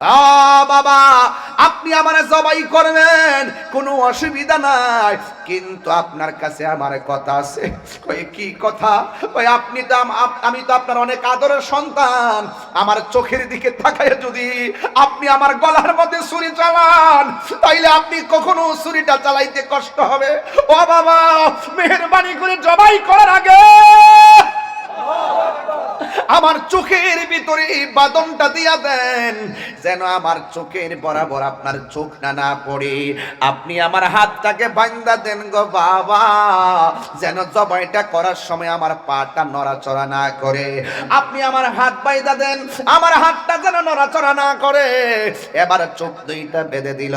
বাবা, আপনি আমারে জবাই করবেন, কোনো অসুবিধা নাই, কিন্তু আপনার কাছে আমার কথা আছে। কই কি কথা? কই আপনি তো আমি তো আপনার অনেক আদরের সন্তান, আমার চোখের দিকে তাকায় যদি আপনি আমার গলার মধ্যে ছুরি চালান, তাইলে আপনি কখনো ছুরিটা চালাইতে কষ্ট হবে। ও বাবা, মেহেরবানি করে জবাই করার আগে আমার চোখের ভিতরে বাদনটা দিয়া দেন, যেন আমার চোখের বরাবর আপনার চোখ না পড়ে। আপনি আমার হাতটাকে বাঁধা দেন গো বাবা, যেন জবাইটা করার সময় আমার পাটা নড়াচড়া না করে। আপনি আমার হাত বাঁধা দেন, আমার হাতটা যেন নড়াচড়া না করে। এবার চোখ দুইটা বেঁধে দিল,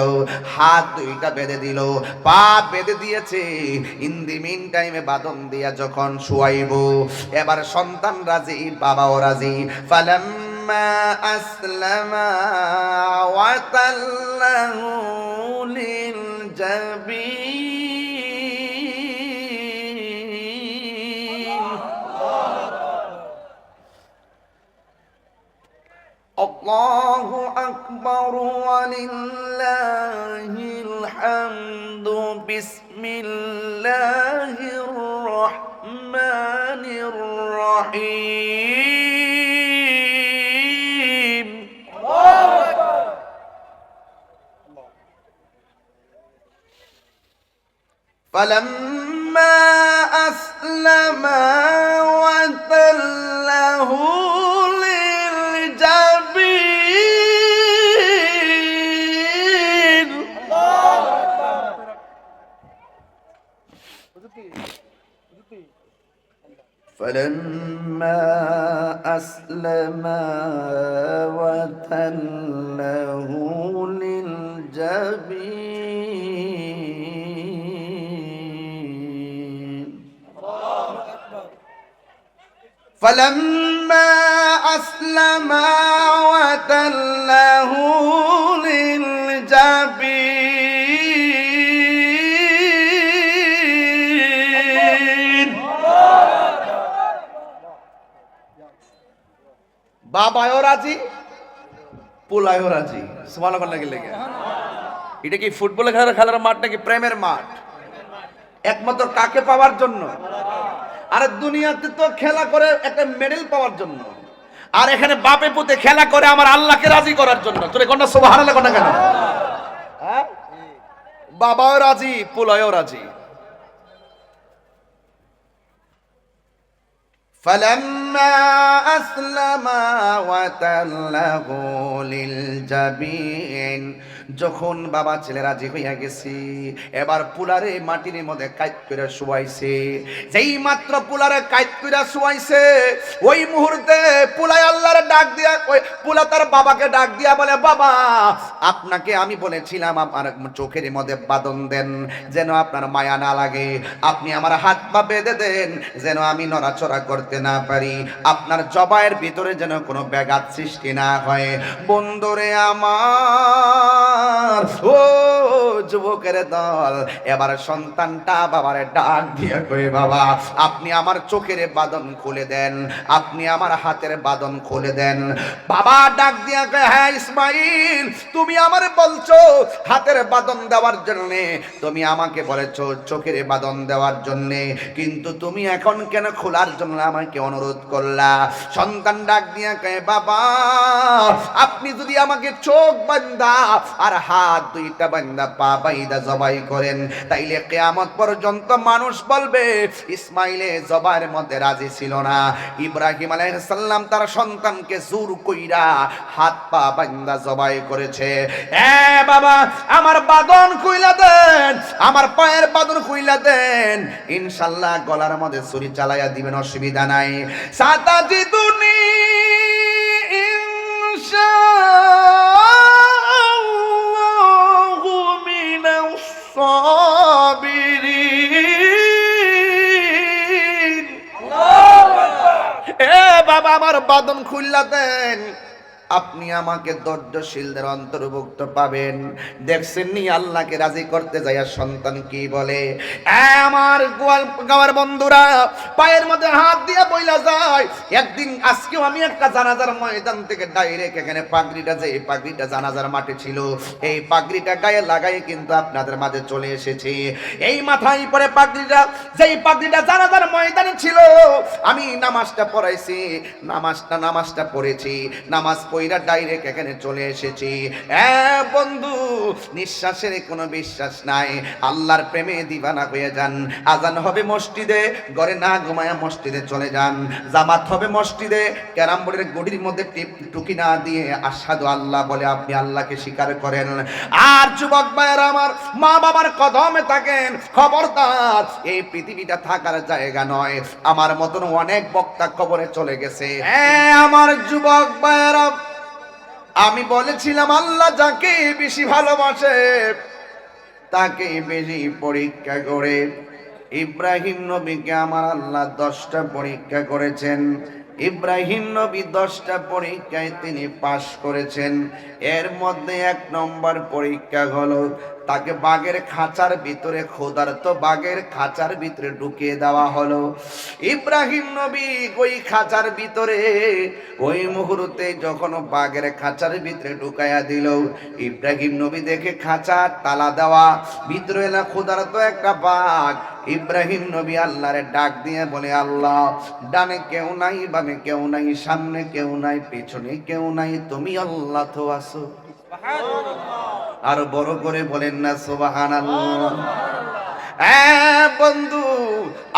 হাত দুইটা বেঁধে দিল, পা বেঁধে দিয়েছে। ইন দি মিন টাইমে বাদন দিয়া যখন শুয়াইব, এবার সন্তান রাজি, বাবাও রাজি। ফালাম্মা আসলামা ওয়া তাল্লাহু লিল জাবিন। আল্লাহু আকবার ওয়া লিল্লাহিল হামদু। বিসমিল্লাহির রহমানির রহিম। ফালাম্মা আসলামা ওয়া তাল্লাহু লিল জাবিন। فلما أسلما وتله للجبين. فلما أسلما وتله للجبين. বাবাও রাজি, পোলায়ও রাজি। সুবহানাল্লাহ লাগলে এটা কি ফুটবলের খেলার মাঠ নাকি প্রেমের মাঠ? একমাত্র কাকে পাওয়ার জন্য? আর দুনিয়াতে তো খেলা করে একটা মেডেল পাওয়ার জন্য, আর এখানে বাপে পুতে খেলা করে আমার আল্লাহকে রাজি করার জন্য। তোরে কোনটা সুবহানাল্লাহ কোনটা কেন? হ্যাঁ, বাবাও রাজি, পোলায়ও রাজি। فلما أسلما وتله للجبين. যখন বাবা ছেলে রাজি হইয়া গেছি, এবার পুলারে মাটির মধ্যে কাইত করে শুয়াইছে। যেই মাত্র পুলারে কাইত করে শুয়াইছে, ওই মুহূর্তে পুলাই আল্লাহর ডাক দিয়া, ওই পুলা তার বাবাকে ডাক দিয়া বলে, বাবা আপনাকে আমি বলেছিলাম আমার চোখের মধ্যে বাঁধন দেন, যেন আপনার মায়া না লাগে। আপনি আমার হাত পা বেঁধে দেন, যেন আমি নড়াচড়া করতে না পারি, আপনার জবাইয়ের ভিতরে যেন কোনো ব্যাঘাত সৃষ্টি না হয়। বন্ধুরে আমার, ও যুবকের দল, এবার সন্তানটা বাবারে ডাক দিয়ে কই, বাবা আপনি আমার চোখের বাঁধন খুলে দেন, আপনি আমার হাতের বাঁধন খুলে দেন। বাবা ডাক দিয়া কয়, হ্যাঁ ইসমাইল, তুমি আমারে বলছো হাতের বাঁধন দেওয়ার জন্য, তুমি আমাকে বলেছো চোখের বাঁধন দেওয়ার জন্য, কিন্তু তুমি এখন কেন খোলার জন্য আমাকে অনুরোধ করলা? সন্তান ডাক দিয়া কয়, বাবা আপনি যদি আমাকে চোখ বান্ধা আর হাত দুইটা বান্ধা পা বাইদা জবাই করেন, তাইলে কিয়ামত পর্যন্ত মানুষ বলবে ইসমাইলে জবাইয়ের মধ্যে রাজি ছিল না। ইব্রাহিম আলাইহিস সালাম তার সন্তানকে জোর কইরা হাত পা বান্ধা জবাই করেছে। এ বাবা আমার বাঁধন খুইলা দেন, আমার পায়ের বাঁধন খুইলা দেন, ইনশাআল্লাহ গলার মধ্যে ছুরি চালাইয়া দিবেন, অসুবিধা নাই। সাতাজিদুনি ইনশাআল্লাহু মিনাস সাবিরিন। এ বাবা আমার বাঁধন খুইলা দেন, আপনি আমাকে ধৈর্যশীলদের অন্তর্ভুক্ত পাবেন। দেখছেন নি আল্লাহকে রাজি করতে যাইয়া সন্তান কি বলে? আমার গোয়াল গাওয়ার বন্ধুরা, পায়ের মধ্যে হাত দিয়ে বইলা যায়। একদিন আজকেও আমি একটা জানাজার ময়দান থেকে ডাইরেক্ট এখানে পাগড়িটা, যে এই পাগড়িটা জানাজার মাঠে ছিল, এই পাগড়িটা গায়ে লাগাই কিন্তু আপনাদের মাঝে চলে এসেছি। এই মাথায় পরে পাগড়িটা, যেই পাগড়িটা জানাজার ময়দানে ছিল, আমি নামাজটা পড়াইছি, নামাজটা পড়েছি, নামাজ পড়া ডাইরেক্ট এখানে চলে এসেছি। বন্ধু, নিঃশ্বাসের কোনো বিশ্বাস নাই, আল্লাহর প্রেমে দিবানা হয়ে যান। আজান হবে মসজিদে, ঘরে না ঘুমায়া মসজিদে চলে যান। জামাত হবে মসজিদে, ক্যারাম বোর্ডের গুডির মধ্যে টুকি না দিয়ে আশহাদু আল্লাহ বলে আপনি আল্লাহকে স্বীকার করেন। আর যুবক ভাইয়েরা আমার, মা বাবার কদমে থাকেন, খবরদার, এই পৃথিবীটা থাকার জায়গা নয়। আমার মতন অনেক বক্তা কবরে চলে গেছে। আমার যুবক ভাইয়েরা, আমি বলেছিলাম আল্লাহ যাকে বেশি ভালোবাসে তাকে বেশি পরীক্ষা করে। ইব্রাহিম নবীকে আমার আল্লাহ 10টা পরীক্ষা করেছেন। ইব্রাহিম নবী 10টা পরীক্ষায় তিনি পাশ করেছেন। এর মধ্যে 1 নম্বর পরীক্ষা হলো তাকে বাঘের খাঁচার ভিতরে, ক্ষুধার্ত বাঘের খাঁচার ভিতরে ঢুকিয়ে দেওয়া হলো। ইব্রাহিম নবী ওই খাঁচার ভিতরে, ওই মুহূর্তে যখন বাঘের খাঁচার ভিতরে ঢুকাইয়া দিল, ইব্রাহিম নবী দেখে খাঁচা তালা দেওয়া, ভিতরে না ক্ষুধার্ত একটা বাঘ। ইব্রাহিম নবী আল্লাহরে ডাক দিয়ে বলে, আল্লাহ, ডানে কেউ নাই, বামে কেউ নাই, সামনে কেউ নাই, পেছনে কেউ নাই, তুমি আল্লাহ তো আছো। আর বড় করে বলেন না সুবহানাল্লাহ। বন্ধু,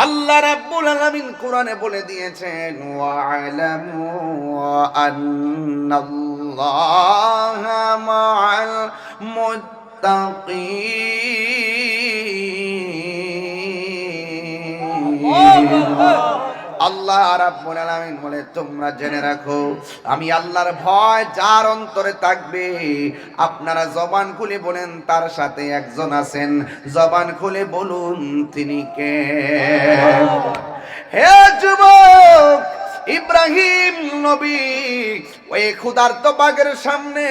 আল্লাহ রাব্বুল আলামিন কোরআনে বলে দিয়েছেন, ওয়া'লামু আন্নাল্লাহা মা'আল মুত্তাকিন। আল্লাহ রাব্বুল আলামিন বলে, তোমরা জেনে রাখো, আমি আল্লাহর ভয় যার অন্তরে থাকবে, আপনারা জবান খুলে বলেন তার সাথে একজন আছেন, জবান খুলে বলুন তিনি কে? হে যুবক, ইব্রাহিম নবী ওই ক্ষুধার্ত বাঘের সামনে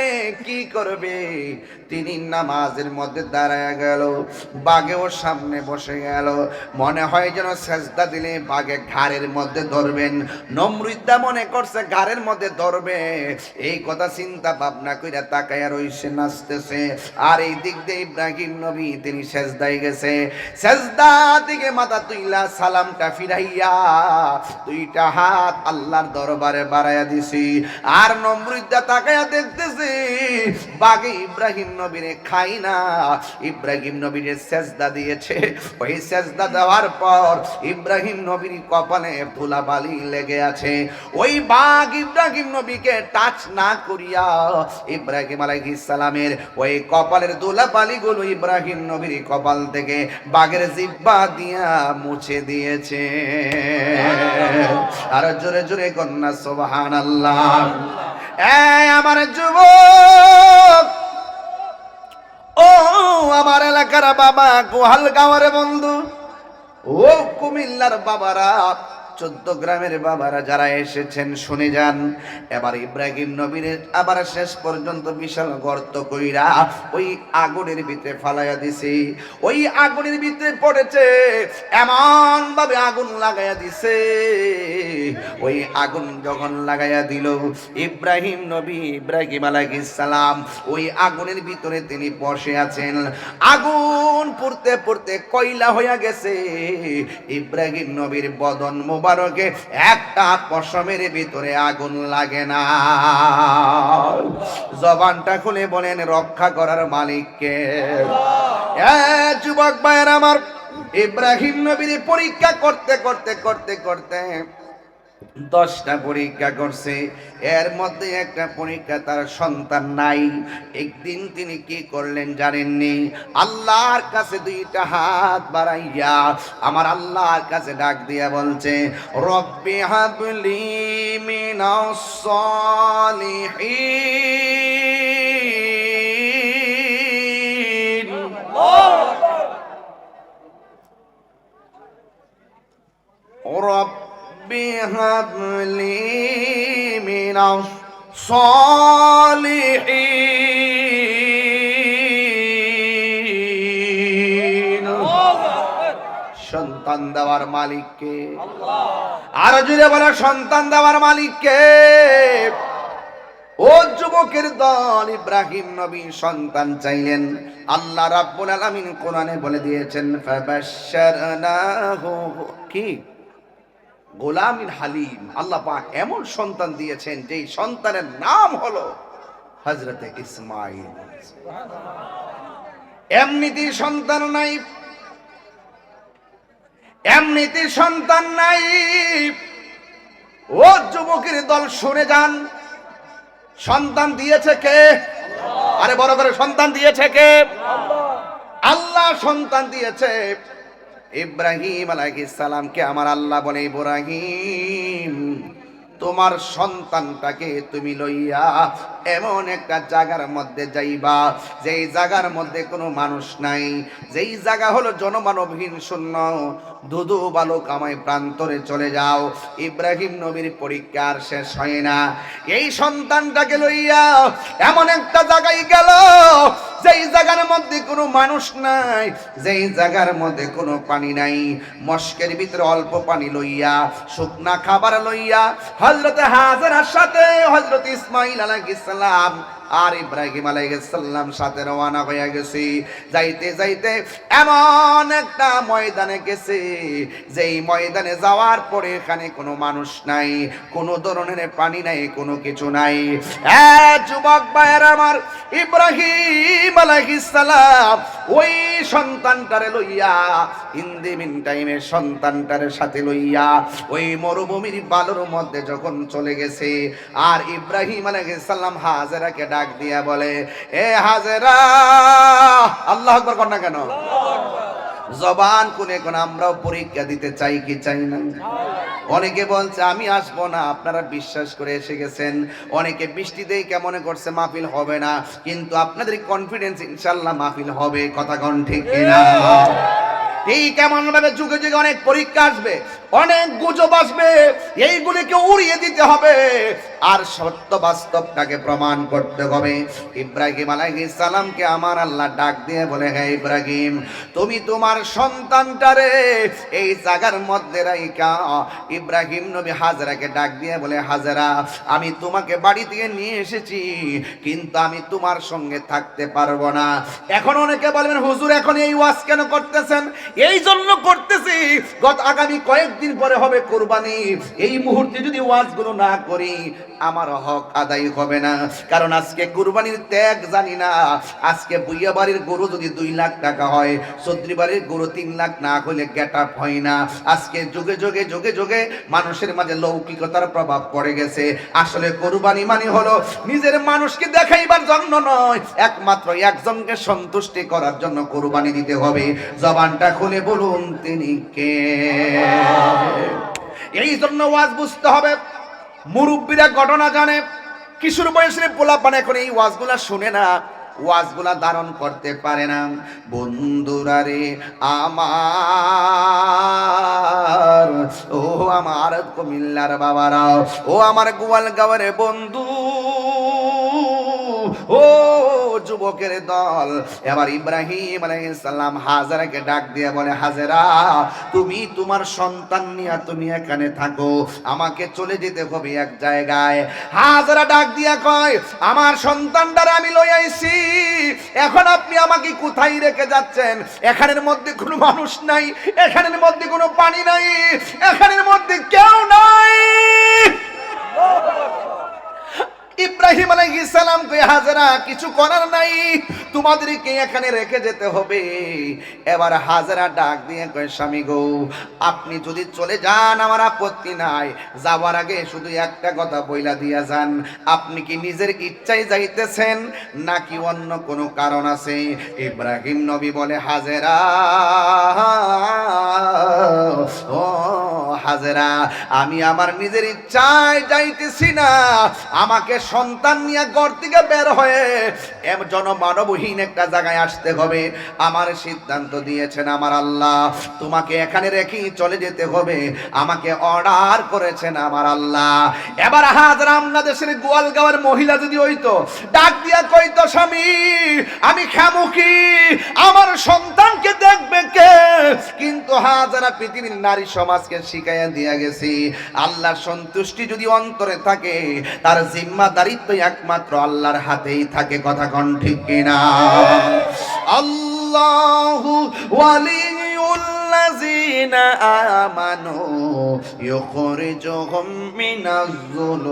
কি করবে? তিনি নামাজের মধ্যে দাঁড়ায় গেল, বাঘেও সামনে বসে গেল। মনে হয় যেন সেজদা দিলে বাঘে ঘাড়ের মধ্যে ধরবেন। নমরুদ্দা মনে করছে ঘাড়ের মধ্যে ধরবে, এই কথা চিন্তা ভাবনা কইরা তাকায়া রইছে, নাচতেছে। আর এই দিক দিয়ে ইব্রাহিম নবী তিনি সেজদায় গেছে, সেজদা দিকে মাথা তুইলা সালামটা ফিরাইয়া 2টা হাত আল্লাহর দরবারে বাড়াইয়া দিছি। আর নমরুদ্দা তাকায়া দেখতেছে বাঘে ইব্রাহিম নবীরে খাই না, ইব্রাহিম নবীরে সেজদা দিয়েছে। ওই সেজদা দেওয়ার পর ইব্রাহিম নবীর কপালে ধুলাবালি লেগে আছে। ওই বাঘ ইব্রাহিম নবীকে টাচ না করিয়া ইব্রাহিম আলাইহিস সালামের ওই কপালের ধুলাবালি গুলো ইব্রাহিম নবীর কপাল থেকে বাঘের জিহ্বা দিয়া মুছে দিয়েছে। আর জোরে জোরে কন্যা সুবহানাল্লাহ। আমার যুবক, ও আমার এলাকার বাবা, গোহাল গাঁওয়ার বন্ধু, ও কুমিল্লার বাবারা, 14 গ্রামের বাবারা যারা এসেছেন শুনে যান। এবার ইব্রাহিম নবীর আবার শেষ পর্যন্ত বিশাল গর্ত কইরা ওই আগুনের ভিতরে ফালাইয়া দিছে। ওই আগুনের ভিতরে পড়েছে, এমন ভাবে আগুন লাগাইয়া দিছে। ওই আগুন যখন লাগাইয়া দিল, ইব্রাহিম নবী, ইব্রাহিম আলাইহিস সালাম ওই আগুনের ভিতরে তিনি বসে আছেন। আগুন পুড়তে পুড়তে কয়লা হইয়া গেছে। ইব্রাহিম নবীর বদন মুবারকে একটা পশমের ভিতরে আগুন লাগে না। জবানটা খুলে বলেন রক্ষা করার মালিককে। যুবক ভাইয়ের আমার, ইব্রাহিম নবীর পরীক্ষা করতে করতে করতে করতে 10টা পরীক্ষা করছে। এর মধ্যে একটা পরীক্ষা, তার সন্তান নাই। একদিন তিনি কি করলেন জানেননি? আল্লাহর কাছে 2টা হাত বাড়াইয়া আমার আল্লাহর কাছে ডাক দিয়া বলছে, রব্বি হাবলি মিনাস সালিহিন। রব্বি হাবলি মিনাস সালিহিন। সন্তান দেওয়ার মালিক কে? আর জুড়ে বলে সন্তান দেওয়ার মালিক কে? ও যুবকের দল, ইব্রাহিম নবী সন্তান চাইলেন। আল্লাহ রাব্বুল আলামিন কোরআনে বলে দিয়েছেন ফাবাশশারনাহু কি গোলামিন হালিম। আল্লাহ পাক এমন সন্তান দিয়েছেন যেই সন্তানের নাম হলো হযরতে ইসমাঈল। এমনিতে সন্তান নাই, এমনিতে সন্তান নাই। ও যুবকের দল শুনে যান, সন্তান দিয়েছে কে? আরে বড় করে, সন্তান দিয়েছে কে? আল্লাহ সন্তান দিয়েছে ইব্রাহিম আলাইহিস সালামকে। আমার আল্লাহ বলে, ইব্রাহিম তোমার সন্তানটাকে তুমি লইয়া এমন একটা জায়গার মধ্যে যাইবা, যেই জায়গার মধ্যে কোনো মানুষ নাই, যেই জায়গা হলো জনমানবহীন শূন্য, ধুধু বালু কামাই প্রান্তরে চলে যাও। ইব্রাহিম নবীর পরীক্ষা আর শেষ হয় না। এই সন্তানটাকে লইয়া এমন একটা জায়গায় গেল, যেই জায়গার মধ্যে কোনো মানুষ নাই, যেই জায়গার মধ্যে কোনো পানি নাই। মস্কের ভিতরে অল্প পানি লইয়া, শুকনা খাবার লইয়া হযরতে হাজেরার সাথে হযরত ইসমাঈল আলাইহিস সালাম আর ইব্রাহিম আলাইহিস সালাম সাথে রওনা হয়ে গেছে। যাইতে যাইতে এমন একটা ময়দানে গেছে, যেই ময়দানে যাওয়ার পরে এখানে কোনো মানুষ নাই, কোনো ধরনের পানি নাই, কোনো কিছু নাই। যুবক ভাইয়েরা আমার, ইব্রাহিম আলাইহিস সালাম ওই সন্তানটারে লইয়া, ইন দি মিন টাইমে সন্তানটারে সাথে লইয়া ওই মরুভূমির বালুর মধ্যে যখন চলে গেছে, আর ইব্রাহিম আলাইহিস সালাম হাজেরাকে ডাক দিয়া বলে, এ হাজেরা। আল্লাহু আকবার কর না কেন? জবান কোনে কোন আমরাও পরীক্ষা দিতে চাই কি চাই না? অনেকে বলছে আমি আসবো না, আপনারা বিশ্বাস করে এসে গেছেন। অনেকে বৃষ্টি দেই কেমন করছে মাহফিল হবে না, কিন্তু আপনাদের কনফিডেন্স ইনশাআল্লাহ মাহফিল হবে। কথা কোন ঠিক কিনা? এই কেমন ভাবে যুগে যুগে অনেক পরীক্ষা আসবে, অনেক গুজব আসবে, এইগুলিকে উড়িয়ে দিতে হবে আর সত্য বাস্তবটাকে প্রমাণ করতে হবে। ইব্রাহিম আলাইহিস সালামকে আমার আল্লাহ ডাক দিয়ে বলে, হে ইব্রাহিম, তুমি তোমার সন্তানটারে এই জায়গার মধ্যে রাইখা। ইব্রাহিম নবী হাজেরাকে ডাক দিয়ে বলে, হাজেরা, আমি তোমাকে বাড়ি থেকে নিয়ে এসেছি, কিন্তু আমি তোমার সঙ্গে থাকতে পারবো না। এখন অনেকে বলবেন, হুজুর এখন এই ওয়াজ কেন করতেছেন? এই জন্য করতেছি, গত আগামী কয়েকদিন পরে হবে কুরবানি। এই মুহূর্তে যদি ওয়াজগুলো না করি আমার হক আদায় হবে না। কারণ আজকে কুরবানির ত্যাগ জানি না। আজকে বুইয়া বাড়ির গরু যদি 2 লাখ টাকা হয়, চৌধুরী বাড়ির গরু 3 লাখ না হলে গেট আপ হয় না। আজকে যুগে যুগে যুগে যুগে মানুষের মাঝে লৌকিকতার প্রভাব পড়ে গেছে। আসলে কুরবানি মানে হলো নিজের মানুষকে দেখাইবার জন্য নয়, একমাত্র একজনকে সন্তুষ্টি করার জন্য কুরবানি দিতে হবে। জবানটা খুলে বলুন তিনি কে? এই জন্য ওয়াজ বুঝতে হবে। মুরব্বীরা ঘটনা জানে, কিশোর বয়সের পোলাপান এখন এই ওয়াজগুলা শুনে না, ওয়াজগুলা ধারণ করতে পারে না। বন্ধুরা রে আমার, ও আমার কুমিল্লার বাবারা, ও আমার গোয়ালগাঁওয়ের বন্ধু, ও যুবকের দল, এবার ইব্রাহিম আলাইহিস সালাম হাজেরাকে ডাক দিয়ে বলে, হাজেরা, তুমি তোমার সন্তান নিয়ে তুমি এখানে থাকো, আমাকে চলে যেতে হবে এক জায়গায়। হাজেরা ডাক দিয়া কয়, আমার সন্তানটারে আমি লই আইছি, এখন আপনি আমাকে কোথায় রেখে যাচ্ছেন? এখানের মধ্যে কোনো মানুষ নাই, এখানের মধ্যে কোনো পানি নাই, এখানের মধ্যে কেউ নাই। ইব্রাহিম আলাইহিস সালাম কয়, হাজেরা, কিছু করার নাই, তোমাদেরকে এখানে রেখে যেতে হবে। এবার হাজেরা ডাক দিয়ে কয়, স্বামী গো, আপনি যদি চলে যান আমার আপত্তি নাই, যাওয়ার আগে শুধু একটা কথা বইলা দিয়া যান, আপনি কি নিজের ইচ্ছায় যাইতেছেন নাকি অন্য কোনো কারণ আছে? ইব্রাহিম নবী বলে, হাজেরা, ও হাজেরা, আমি আমার নিজের ইচ্ছায় যাইতেছি না, আমাকে সন্তান নিয়ে ঘর থেকে বের হয়ে জনমানবহীন একটা জায়গায় আসতে হবে। আমার সিদ্ধান্ত দিয়েছেন আমার আল্লাহ, তোমাকে এখানে রেখেই চলে যেতে হবে, আমাকে অর্ডার করেছেন আমার আল্লাহ। এবার হাজরা বাংলাদেশের গোয়ালগাঁওয়ের মহিলা যদি হইতো, ডাক দিয়া কইতো, স্বামী আমি খামুখী, আমার সন্তানকে দেখবে কে? কিন্তু হাজারা পৃথিবীর নারী সমাজকে শিখাইয়া দিয়া গেছি, আল্লাহর সন্তুষ্টি যদি অন্তরে থাকে, তার জিম্মাদারিত্ব একমাত্র আল্লাহর হাতেই থাকে। কথা কোন ঠিক কিনা? আল্লাহু ওয়ালিউল্লাযিনা আমানু ইউখরিজুহুম মিনাজ-যুলুমাতি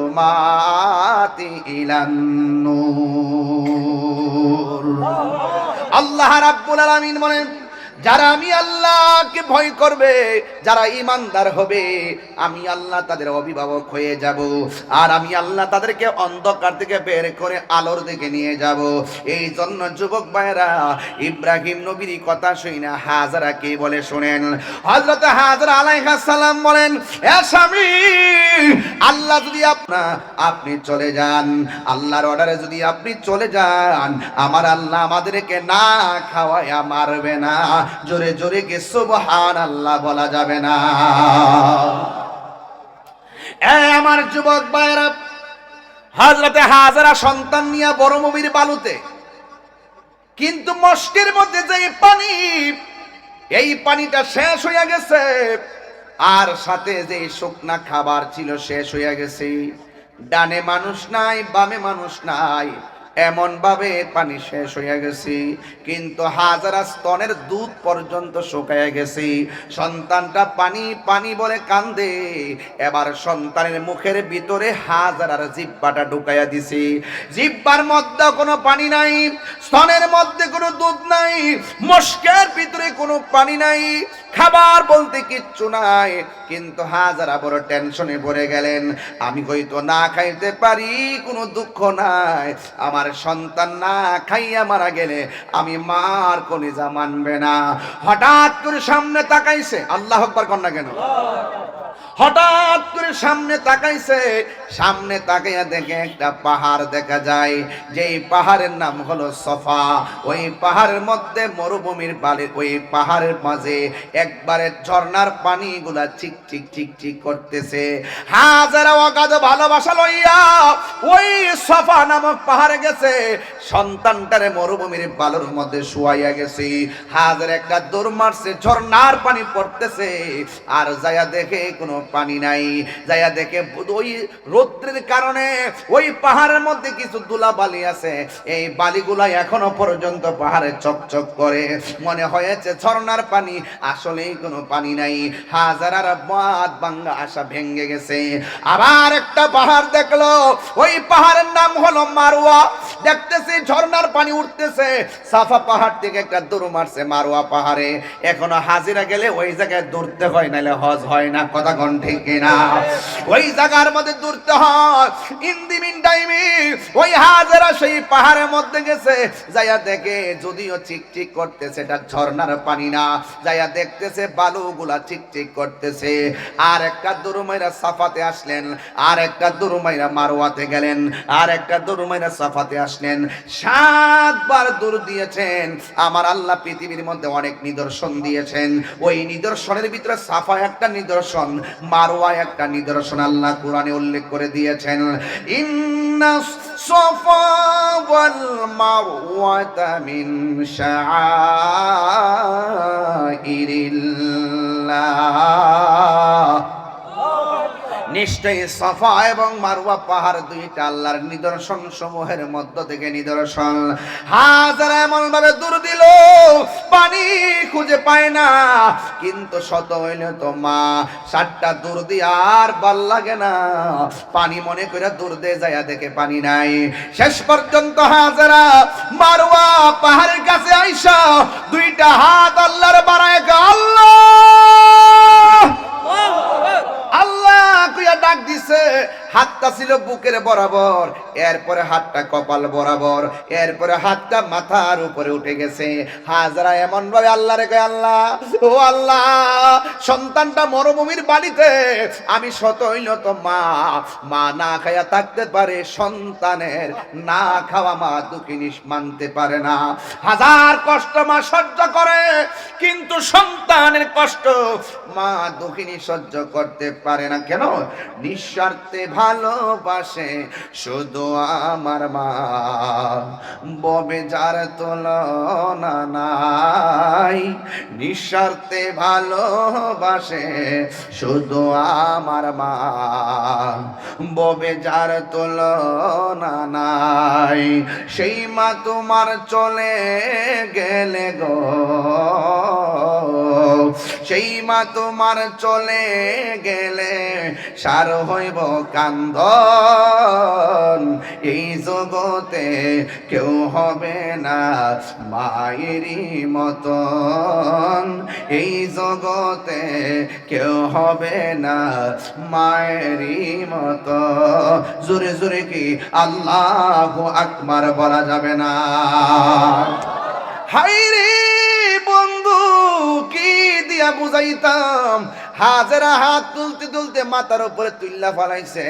ইলান-নূর। আল্লাহ রাব্বুল আলামিন বলেন, যারা আমি আল্লাহকে ভয় করবে, যারা ঈমানদার হবে, আমি আল্লাহ তাদের অভিভাবক হয়ে যাব, আর আমি আল্লাহ তাদেরকে অন্ধকার থেকে বের করে আলোর দিকে নিয়ে যাব। এই জন্য যুবক ভাইরা, ইব্রাহিম নবীর কথা শুনে হাজরা কে বলে শুনেন। হযরত হাজরা আলাইহিস সালাম বলেন, এ স্বামী, আল্লাহ যদি আপনি চলে যান, আল্লাহর অর্ডারে যদি আপনি চলে যান, আমার আল্লাহ আমাদেরকে না খাওয়ায়া মারবে না। জোরে জোরে কে সুবহানাল্লাহ বলা যাবে না? আমার যুবক ভাইরা, হযরতে হাজরা সন্তান নিয়ে বড় নবীর বালুতে, কিন্তু মস্কের মধ্যে যে পানি, এই পানিটা শেষ হয়ে গেছে, আর সাথে যে শুকনা খাবার ছিল শেষ হয়ে গেছে। ডানে মানুষ নাই, বামে মানুষ নাই, এমন ভাবে পানি শেষ হয়ে গেছে। কিন্তু হাজারা স্তনের দুধ পর্যন্ত শুকায় গেছে। সন্তানটা পানি পানি বলে কান্দে। এবার সন্তানের মুখের ভিতরে হাজারার জিহ্বাটা ঢুকাইয়া দিছে। জিহ্বার মধ্যে কোনো পানি নাই, স্তনের মধ্যে কোনো দুধ নাই, মস্কের ভিতরে কোনো পানি নাই, খাবার বলতে কিচ্ছু নাই। কিন্তু হাজারা বড় টেনশনে পড়ে গেলেন, আমি হয়তো না খাইতে পারি, কোনো দুঃখ নাই, আমার সন্তান না খাইয়া মারা গেলে আমি মার কলিজা মানবে না। হঠাৎ করে সামনে তাকাইছে, আল্লাহু আকবার কর না কেন? হঠাৎ করে সামনে তাকাইছে, সামনে তাকাইয়া দেখে একটা পাহাড় দেখা যায়, যেই পাহাড়ের নাম হলো সফা। ওই পাহাড়ের মধ্যে মরুভূমির বালি, ওই পাহাড়ের মাঝে একবারে ঝর্ণার পানিগুলা চিক চিক চিক চিক করতেছে। হাজারা অগাধ ভালোবাসা লইয়া ওই সফা নামক পাহাড়ে গেছে, সন্তানটারে মরুভূমির বালুর মধ্যে শুয়াইয়া গেছে। হাজার একটা দৌড় মারছে, ঝর্ণার পানি পড়তেছে, আর যায়া দেখে কোনো পানি নাই। যাইয়া দেখে ওই রৌদ্রের কারণে ওই পাহাড়ের মধ্যে কিছু ধুলা বালি আছে, এই বালিগুলা এখনো পর্যন্ত পাহাড়ে চকচক করে। মনে হয়েছে ঝর্ণার পানি, আসলেই কোনো পানি নাই। হাজারার বাদ ভাঙ্গা আশা ভেঙে গেছে। আবার একটা পাহাড় দেখলো, ওই পাহাড়ের নাম হলো মারওয়া। দেখতেছে ঝর্ণার পানি উঠতেছে, সাফা পাহাড় থেকে একটা দৌড় মারছে মারওয়া পাহাড়ে। এখনো হাজিরা গেলে ওই জায়গায় দৌড়তে হয়, নাহলে হজ হয় না। কথা কোন ঠিক কিনা? ওই জায়গার মধ্যে দৌড়তে হয়। ইন্দিমিন টাইমে ওই হাজারা সেই পাহাড়ের মধ্যে গেছে, যাইয়া দেখে যদিও চিকচিক করতেছে, এটা ঝর্ণার পানি না। যাইয়া দেখতেছে বালুগুলা চিকচিক করতেছে। আর একটা দৌড়মাইরা সাফাতে আসলেন, আর একটা দৌড়মাইরা মারওয়াতে গেলেন, আর একটা দৌড়মাইরা সাফাতে আসলেন। 7 বার দৌড় দিয়েছেন। আমার আল্লাহ পৃথিবীর মধ্যে অনেক নিদর্শন দিয়েছেন, ওই নিদর্শনের ভিতরে সাফা একটা নিদর্শন, মারওয়া একটা নিদর্শন। আল্লাহ কোরআনে উল্লেখ করে দিয়েছেন, ইন্নাস সাফা ওয়াল মারওয়াতা মিন শাআইরিল্লাহ। নিশ্চয়ই সাফা এবং মারওয়া পাহাড় দুইটা আল্লাহর নিদর্শন সমূহের মধ্য থেকে নিদর্শন। হাজার এমন ভাবে দূর দিল, পানি খুঁজে পায় না। কিন্তু শত হইলে তো মা 7টা দূর দিয়ে আর ভাল লাগে না, পানি মনে করে দূর দিয়ে যায়, দেখে পানি নাই। শেষ পর্যন্ত হাজারা মারওয়া পাহাড়ের কাছে আইসা দুইটা হাত আল্লাহর বাড়ায়, আল্লাহ আল্লাহ কইয়া ডাক দিছে। হাতটা ছিল বুকের বরাবর, এরপরে হাতটা কপাল বরাবর, এরপরে হাতটা মাথার উপরে উঠে গেছে। হাজরা এমন ভাবে আল্লাহরে কয়, আল্লাহ ও আল্লাহ, সন্তানটা মরুভূমির বাড়িতে, আমি শত হইল তো মা না খাইয়া থাকতে পারে, সন্তানের না খাওয়া মা দুঃখিনী মানতে পারে না। হাজার কষ্ট মা সহ্য করে, কিন্তু সন্তানের কষ্ট মা দুঃখিনী সহ্য করতে পারে না। কেন? নিঃস্বার্থে ভালোবাসে শুধু আমার মা, ববে যার তুলনা নাই। নিঃস্বার্থে ভালোবাসে শুধু আমার মা, ববে যার তুলনা নাই। সেই মা তোমার চলে গেলে গো, সেই মা তোমার চলে গেলে সার হইব কান্দন। এই জগতে কেউ হবে না মায়েরই মতন, এই জগতে কেউ হবে না মায়েরই মতো। জোরে জোরে কি আল্লাহু আকবার বলা যাবে না? হায়রে বন্ধু, কি দিয়া বুঝাইতাম? হাজেরা হাত তুলতে তুলতে মাথার উপরে তুল্লা ফালাইছে।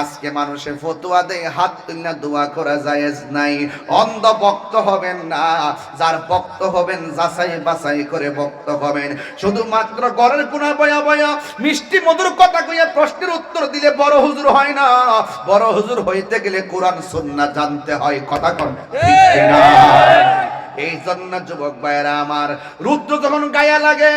আজকে মানুষে ফতুয়া দেয় হাত তুল্লা দোয়া করা জায়েজ নাই। অন্ধ ভক্ত হবেন না, যার ভক্ত হবেন যাচাই বাছাই করে ভক্ত হবেন। শুধুমাত্র ঘরের কোণা বয়া বয়া মিষ্টি মধুর কথা কইয়া প্রশ্নের উত্তর দিলে বড় হুজুর হয় না। বড় হুজুর হইতে গেলে কোরআন সুন্নাহ জানতে হয়। কথা কোন ঠিক না? এই জন্য যুবক ভাইরা আমার, রুদ্র যখন গায়ে লাগে,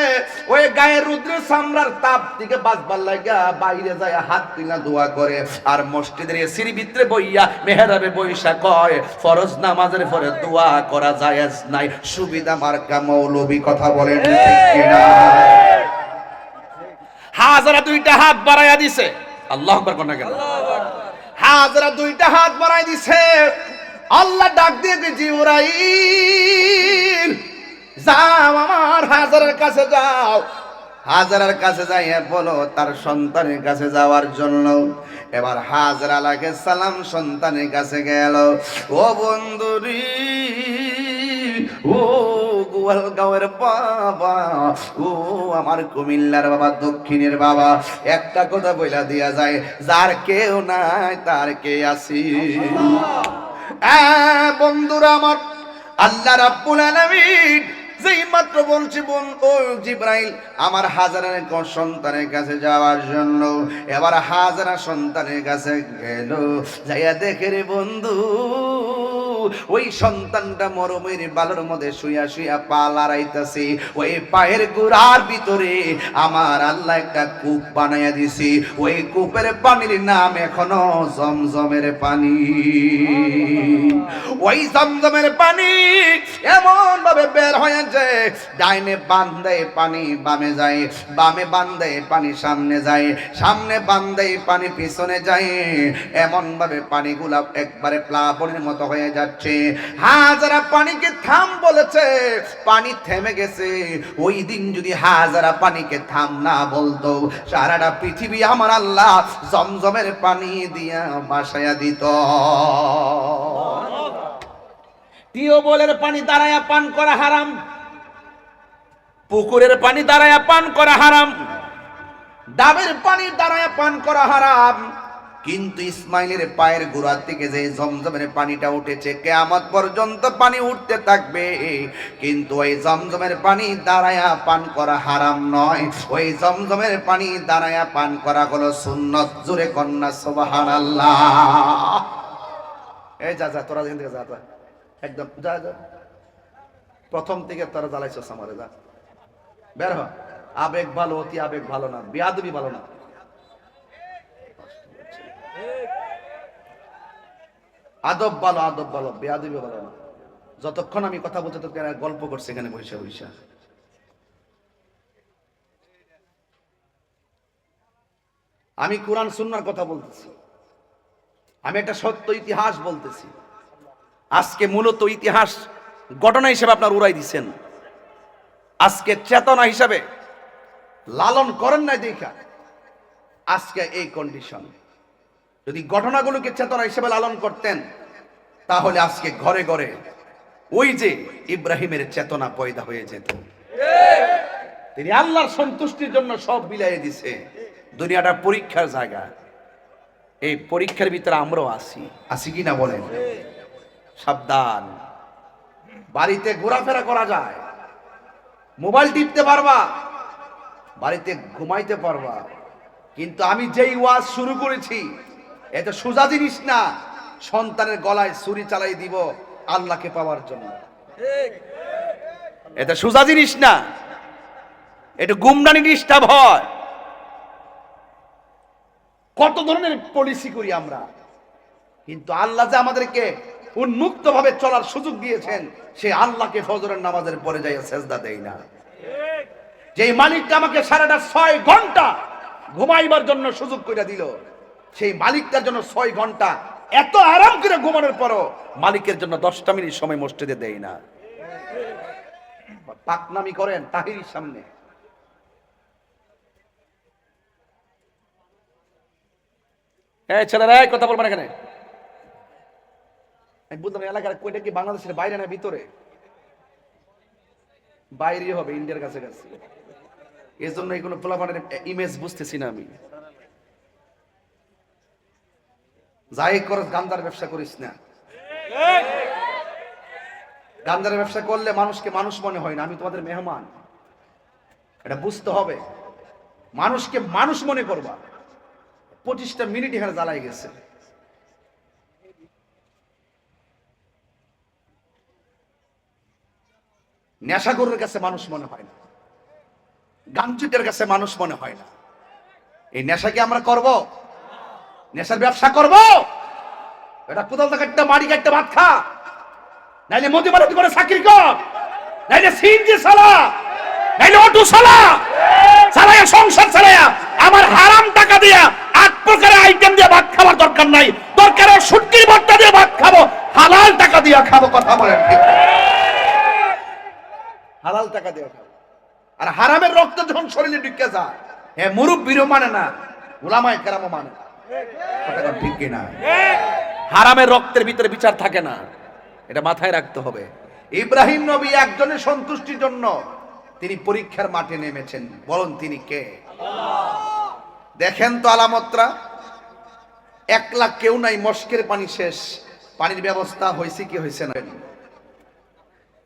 ওই গায়ের রুদ্রের চামড়ার তাপ থেকে বাঁচবার লাগা বাইরে যায় হাত তুলা দোয়া করে। আর মসজিদের এসির ভিতরে বইয়া মেহরাবে বইসা কয়, ফরজ নামাজের পরে দোয়া করা জায়েজ নাই। সুবিধা মার্কা মৌলবী কথা বলেন ঠিক কিনা? হাজরা দুইটা হাত বাড়াইয়া দিছে। আল্লাহু আকবার কোন না কেন? হাজরা দুইটা হাত বাড়াই দিছে। আল্লাহ ডাক দিয়ে জিবরাইল, যাও আমার হাজারের কাছে যাও। হাজারের কাছে যাইয়া বলো তার সন্তানের কাছে যাওয়ার জন্য। এবার হাজরা আলাইহিস সালাম সন্তানের কাছে গেল। ও বন্ধুরি, ও গোয়ালগাঁওয়ের বাবা, ও আমার কুমিল্লার বাবা, দক্ষিণের বাবা, একটা কথা বইলা দিয়া যায়, যার কেউ নাই তার কে আছি। বন্ধুরা আমার, আল্লাহ রাব্বুল আলামিন যেই মাত্র বলছি ও জিবরাইল আমার হাজারের সন্তানের কাছে যাওয়ার জন্য, এবার হাজারা সন্তানের কাছে গেল। যাইয়া দেখে রে বন্ধু, ওই সন্তানটা মরমের বালুর মধ্যে শুইয়া শুইয়া পা লড়াইতেছে। ওই পায়ের গোড়ার ভিতরে আমার আল্লাহ একটা কূপ বানাইয়া দিছি। ওই কূপের পানির নাম এখনো জমজমের পানি। ওই জমজমের পানি এমন ভাবে বের হয়েছে, ডাইনে বান্ধে পানি বামে যায়, বামে বান্ধে পানি সামনে যায়, সামনে বান্ধে পানি পিছনে যায়। এমন ভাবে পানিগুলা একবারে প্লাবনের মতো হয়ে যাচ্ছে। হাজারা পানিকে থাম বলেছে, পানি থেমে গেছে। ওই দিন যদি হাজারা পানিকে থাম না বলতো, সারাটা পৃথিবী আমার আল্লাহ জমজমের পানি দিয়া বাসায়া দিত। টিউবওয়েলের পানি দাঁড়ায়া পান করা হারাম, পুকুরের পানি দাঁড়ায়া পান করা হারাম, ডাবের পানি দাঁড়ায়া পান করা হারাম। কিন্তু ইসমাইলের পায়ের গোড়া থেকে যে জমজমের পানিটা উঠেছে, কিয়ামত পর্যন্ত পানি উঠতে থাকবে। কিন্তু ওই জমজমের পানি দাঁড়ায়া পান করা হারাম নয়, ওই জমজমের পানি দাঁড়ায়া পান করা হলো সুন্নত। জোরে কন্যা সুবহানাল্লাহ। এই যা যা, তোরা এখান থেকে যা, একদম যা যা, প্রথম থেকে তোরা জ্বালাইছস আমারে, যা বের হ। আবেগ ভালো, অতি আবেগ ভালো না, বেয়াদবি ভালো না। আদব ভালো, আদব ভালো, বেয়াদবি ভালো না। যতক্ষণ আমি কথা বলতে ততক্ষণ গল্প করছে এখানে বইসা বইসা। আমি কোরআন সুন্নাহর কথা বলতেছি, আমি একটা সত্য ইতিহাস বলতেছি। আজকে মূলত ইতিহাস ঘটনা হিসেবে আপনার উড়াই দিচ্ছেন, আজকে চেতনা হিসাবে লালন করেন নাই দেখা আজকে এই কন্ডিশন। যদি ঘটনাগুলোকে চেতনা হিসেবে লালন করতেন, তাহলে আজকে ঘরে ঘরে ওই যে ইব্রাহিমের চেতনা পয়দা হয়ে যেত। তিনি আল্লাহর সন্তুষ্টির জন্য সব মিলাই দিছে। দুনিয়াটা পরীক্ষার জায়গা, এই পরীক্ষার ভিতরে আমরাও আসি কি না বলেন? সাবধান। বাড়িতে ঘোরাফেরা করা যায়, মোবাইল টিপতে পারবা, বাড়িতে ঘুমাইতে পারবা, কিন্তু আমি যেই ওয়াজ শুরু করেছি এটা সোজা জিনিস না। সন্তানের গলায় ছুরি চালাই দিব আল্লাহকে পাওয়ার জন্য, এটা সোজা জিনিস না। এটা গুমরানি ডিস্টার্ব হয়। কত ধরনের পলিসি করি আমরা, কিন্তু আল্লাহ যে আমাদেরকে উন্মুক্ত ভাবে চলার সুযোগ দিয়েছেন, সে আল্লাহকে ফজরের নামাজের পরে যাই সেজদা দেই না। যে মালিকটা আমাকে সারাটা 6 ঘন্টা ঘুমাইবার জন্য সুযোগ করে দিল, সেই মালিকটার জন্য 6 ঘন্টা এত আরাম করে ঘুমানোর পরও মালিকের জন্য 10টা মিনিট সময় মসজিদে দেই না। পাকনামি করেন তাহিরির সামনে। এই ছেলেরা কথা বলবেন এখানে। আমি বুঝলাম এলাকার কয়টা কি বাংলাদেশের বাইরে না ভিতরে? বাইরে হবে, ইন্ডিয়ার কাছে কাছে। এই জন্য এই কোনো পোলাপানের ইমেজ বুঝতেছি না আমি। যাই করস গান্দার ব্যবসা করিস না। গান্দার ব্যবসা করলে মানুষকে মানুষ মনে হয় না। আমি তোমাদের মেহমান, এটা বুঝতে হবে। মানুষকে মানুষ মনে করবা। 25টা মিনিট এখানে জ্বালাই গেছে। নেশাখোরের কাছে মানুষ মনে হয় না, গাঞ্জুটের কাছে মানুষ মনে হয় না। এই নেশা কি আমরা করব? নেশার ব্যবসা করব? এটা কোথাও কাটতে মাড়ি কাটতে ভাত খা, নাইলে মোদি মারুতি করে চাকরি কর, নাইলে সিএনজি চালা, নাইলে অটো চালা, চালায়া সংসার চালায়া আমার হারাম টাকা দিয়া 8 প্রকারের আইটেম দিয়ে ভাত খাওয়ার দরকার নাই। দরকারে শুটকির ভর্তা দিয়ে ভাত খাবো, হালাল টাকা দিয়ে খাবো। কথা বলেন ঠিক? হালাল টাকা দিয়ে খাবো। আর হারামের রক্ত যখন শরীরে ঢুকে যায়, হ্যাঁ মুরব্বিরও মানে না, উলামায়ে কেরামও মানে না। কথা ঠিক কিনা? হারামের রক্তের ভিতরে বিচার থাকে না, এটা মাথায় রাখতে হবে। ইব্রাহিম নবী একজনের সন্তুষ্টির জন্য তিনি পরীক্ষার মাঠে নেমেছেন। বলুন তিনি কে? দেখেন তো আলামতরা। 1 লাখ কেউ নাই, মস্কের পানি শেষ, পানির ব্যবস্থা হয়েছে কি হয়েছে না।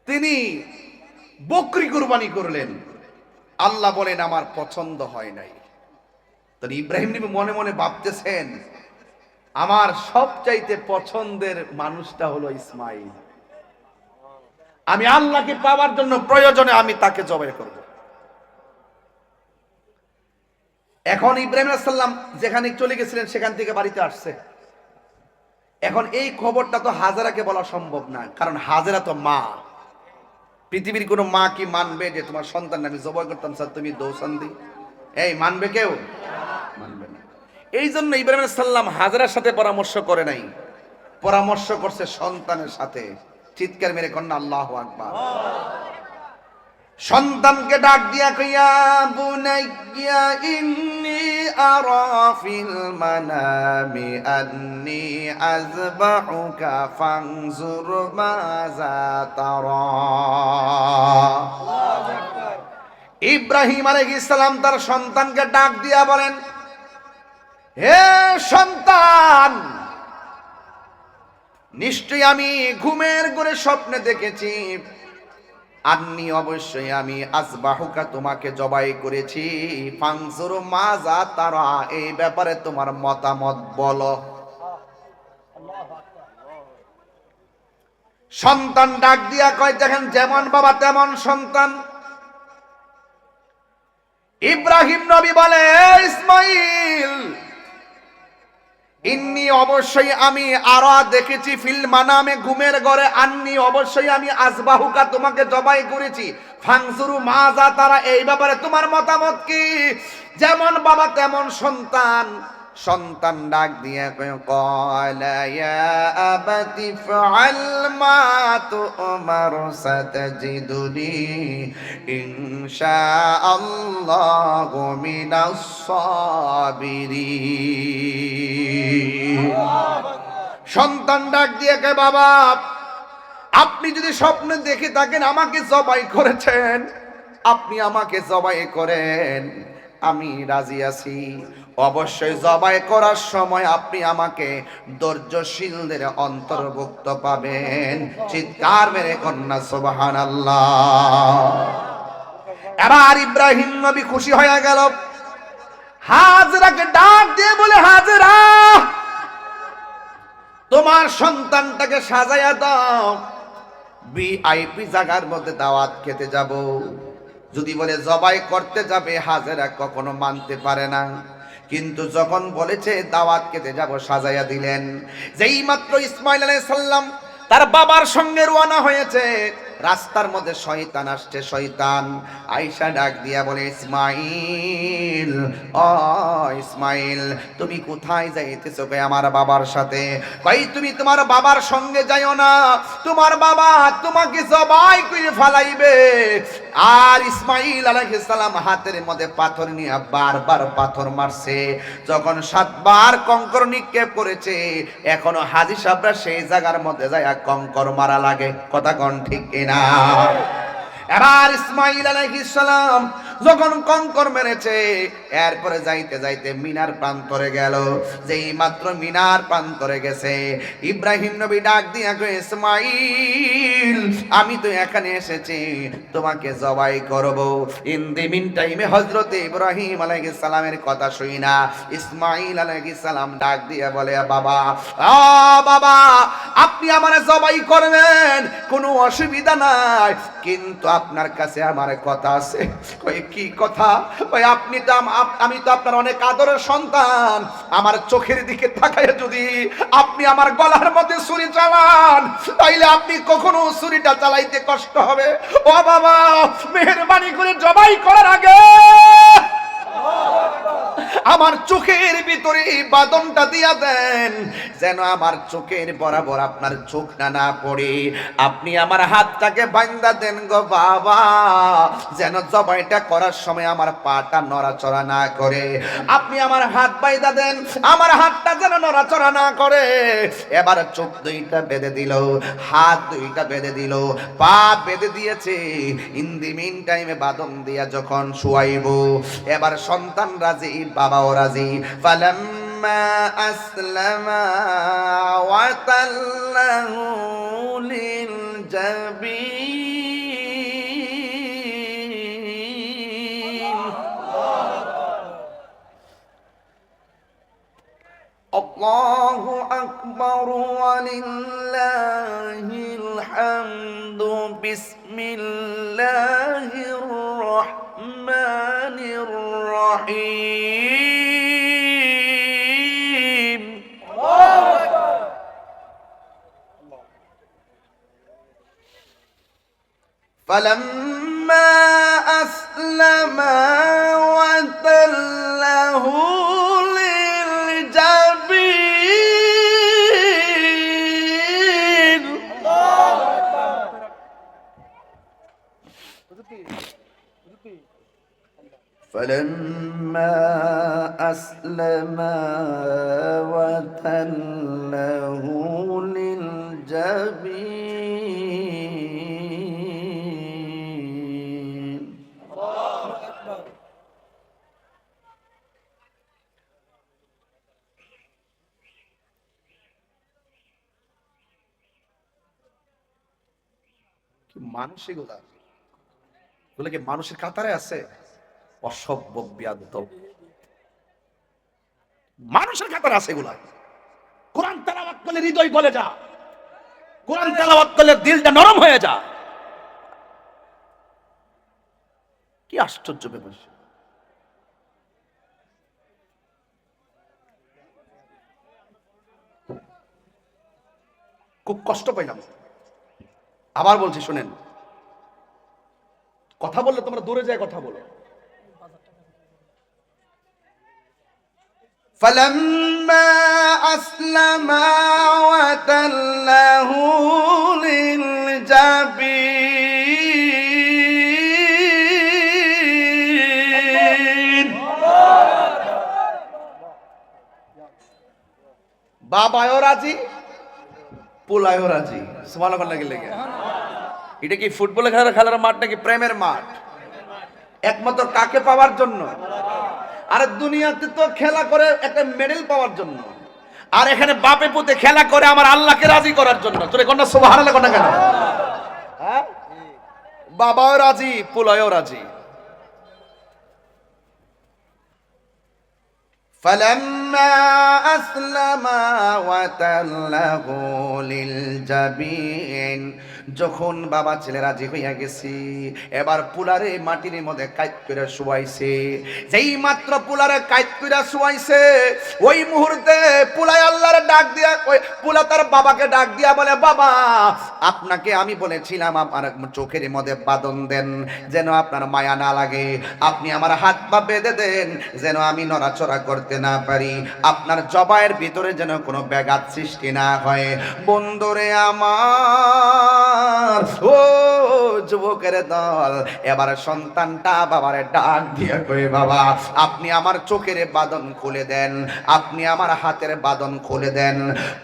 তিনি বকরি কুরবানি করলেন। আল্লাহ বলেন আমার পছন্দ হয় নাই। তো ইব্রাহিম নবী মনে মনে ভাবতেছেন আমার সবচাইতে পছন্দের মানুষটা হলো ইসমাইল। আমি আল্লাহকে পাওয়ার জন্য প্রয়োজনে আমি তাকে জবাই করব। এখন ইব্রাহিম আলাইহিস সালাম যেখানে চলে গেছিলেন সেখান থেকে বাড়িতে আসছে। এখন এই খবরটা তো হাজেরাকে বলা সম্ভব না, কারণ হাজেরা তো মা। পৃথিবীর কোনো মা কি মানবে যে তোমার সন্তান আমি জবাই করতাম স্যার তুমি দৌসান দি? এই মানবে কেউ? মানবে না। এই জন্য ইব্রাহিম আলাইহিস সালাম হাজেরার সাথে পরামর্শ করে নাই, পরামর্শ করছে সন্তানের সাথে। চিৎকার মেরে কন্যা আল্লাহু আকবার। সন্তানকে ডাক দিয়া কইয়া বুনাইয়া ইন্নী আরা ফিল মানামি আন্নী আযবাহুকা ফানজুর মাযা তারা। ইব্রাহিম আলাইহিস সালাম তার সন্তানকে ডাক দিয়া বলেন, হে সন্তান, নিশ্চয়ই আমি ঘুমের ঘরে স্বপ্নে দেখেছি আন্নি অবশ্যই আমি আযবাহুকা তোমাকে জবাই করেছি, ফানজুর মাযা তারা এই ব্যাপারে তোমার মতামত বলো। সন্তান ডাক দিয়া কয়, দেখেন যেমন বাবা তেমন সন্তান। ইব্রাহিম নবী বলে, ইসমাইল ইন্নি অবশ্যই আমি আরা দেখেছি ফিল মানামে ঘুমের ঘরে, আন্নি অবশ্যই আমি আযবাহুকা তোমাকে জবাই করেছি, ফানজুরু মাযা তারা এই ব্যাপারে তোমার মতামত কি? যেমন বাবা তেমন সন্তান। সন্তান ডাক দিয়ে ক্বালা ইয়া আবাতি ফাআল মা তু'মার সাতাজিদুনি ইনশাআল্লাহু মিনাস সাবিরিন। সন্তান ডাক দিয়ে কে বাবা, আপনি যদি স্বপ্নে দেখে থাকেন আমাকে জবাই করেছেন, আপনি আমাকে জবাই করেন, আমি রাজি আছি। অবশ্যই জবাই করার সময় আপনি আমাকে ধৈর্যশীলদের অন্তর্ভুক্ত পাবেন। চিৎকার মেরে কন্যা সুবহানাল্লাহ। এবার ইব্রাহিম নবী খুশি হয়ে গেল, হাজরাকে ডাক দিয়ে বলে, হাজরা তোমার সন্তানটাকে সাজায়া দাও, ভিআইপি জায়গার মধ্যে দাওয়াত খেতে যাব। যদি বলে জবাই করতে যাবে, হাজেরা কখনো মানতে পারে না। কিন্তু যখন বলেছে দাওয়াত খেতে যাব, সাজাইয়া দিলেন। যেই মাত্র ইসমাইল আলাইহিস সালাম তার বাবার সঙ্গে রওনা হয়েছে, রাস্তার মধ্যে শয়তান আসছে। শয়তান আয়েশা ডাক দিয়া বলে, ইসমাইল, ও ইসমাইল, তুমি কোথায় যাইতেছো গে আমার বাবার সাথে? কই তুমি তোমার বাবার সঙ্গে যাইও না, তোমার বাবা তোমাকে জবাই করে ফেলাইবে। আর ইসমাইল আলাইহিস সালাম হাতের মধ্যে পাথর নিয়ে বারবার পাথর মারছে। যখন 7 বার কঙ্কর নিক্ষেপ করেছে, এখনো হাজী সাহেবরা সেই জায়গার মধ্যে যায় কঙ্কর মারা লাগে। কথা কোন ঠিক কিনা? এবার ইসমাইল আলাইহিস সালাম যখন কঙ্কর মেরেছে, এরপরে যাইতে যাইতে মিনার প্রান্তরে গেল। যেই মাত্র মিনার প্রান্তরে গেছে, ইব্রাহিম নবী ডাক দিয়া কয়, ইসমাইল, আমি তো এখানে এসেছি তোমাকে জবাই করব। ইন দি মিন টাইমে হযরত ইব্রাহিম আলাইহিস সালামের কথা শুই না, ইসমাইল আলাইহিস সালাম ডাক দিয়া বলে, বাবা, বাবা, আপনি আমারে জবাই করবেন, কোনো অসুবিধা নাই, কিন্তু আপনার কাছে আমার কথা আছে। কই কি কথা? কই আমি তো আপনার অনেক আদরের সন্তান, আমার চোখের দিকে তাকায় যদি আপনি আমার গলার মধ্যে ছুরি চালান, তাইলে আপনি কখনো ছুরিটা চালাইতে কষ্ট হবে। ও বাবা, মেহেরবানি করে জবাই করার আগে আমার চোখের ভিতরে বাদনটা দিয়া দেন, যেন আমার চোখের বরাবর আপনার চোখ না পড়ে। আপনি আমার হাতটাকে বাঁধা দেন গো বাবা, যেন জবাইটা করার সময় আমার পাটা নড়াচড়া না করে। আপনি আমার হাত বাঁধা দেন, আমার হাতটা যেন নড়াচড়া না করে। এবার চোখ দুইটা বেঁধে দিল, হাত দুইটা বেঁধে দিল, পা বেঁধে দিয়েছে। ইন দি মিন টাইমে বাদন দিয়া যখন শুয়াইব, এবার সন্তান রাজি, বাবাও রাজি। ফালাম্মা আসলামা ওয়া তাল্লাহু লিল জাবিন। আল্লাহু আকবার ওয়া লিল্লাহিল হামদু। বিসমিল্লাহির রাহমানির রহিম। فلما أسلما وتله للجبين. فلما أسلما وتله للجبين. মানসিকতা বলে কি মানুষের কাতারে আছে? অসভ্য বিয়াদব মানুষের কাতারে আছে এগুলা। কোরআন তেলাওয়াত করলে হৃদয় গলে যা, কোরআন তেলাওয়াত করলে দিলটা নরম হয়ে যা। কি আশ্চর্য ব্যাপার! খুব কষ্ট পাইলাম। আবার বলছি শুনেন, কথা বললে তোমরা দূরে যায় কথা বলো। فلما أسلما وتله للجبين বাবাও রাজি পোলায়ও রাজি সুবহানাল্লাহ লাগে। এটা কি ফুটবল খেলার মাঠ নাকি প্রেমের মাঠ? একমাত্র কাকে পাওয়ার জন্য? আর দুনিয়াতে তো খেলা করে একটা মেডেল পাওয়ার জন্য, আর এখানে বাপে পুতে খেলা করে আমার আল্লাহকে রাজি করার জন্য। তোরে কোনটা সুবহানাল্লাহ কোনটা কেন? হ্যাঁ, বাবাও রাজি পোলায়ও রাজি। فلما أسلما وتله للجبين যখন বাবা ছেলে রাজি হইয়া গেছি, এবার পুলারে মাটির মধ্যে কাইত করে শুয়াইছে। যেই মাত্র পুলারে কাইত করে শুয়াইছে, ওই মুহূর্তে পুলাই আল্লাহর ডাক দিয়া, ওই পুলা তার বাবাকে ডাক দিয়া বলে, বাবা আপনাকে আমি বলেছিলাম আমার চোখের মধ্যে বাঁধন দেন যেন আপনার মায়া না লাগে, আপনি আমার হাত পা বেঁধে দেন যেন আমি নড়াচড়া করতে না পারি, আপনার জবায়ের ভিতরে যেন কোনো ব্যাঘাত সৃষ্টি না হয়। বন্ধুরে আমার, ও যুবকের দল, এবার সন্তানটা বাবারে ডাক দিয়ে কই, বাবা আপনি আমার চোখের বাঁধন খুলে দেন, আপনি আমার হাতের বাঁধন খুলে দেন।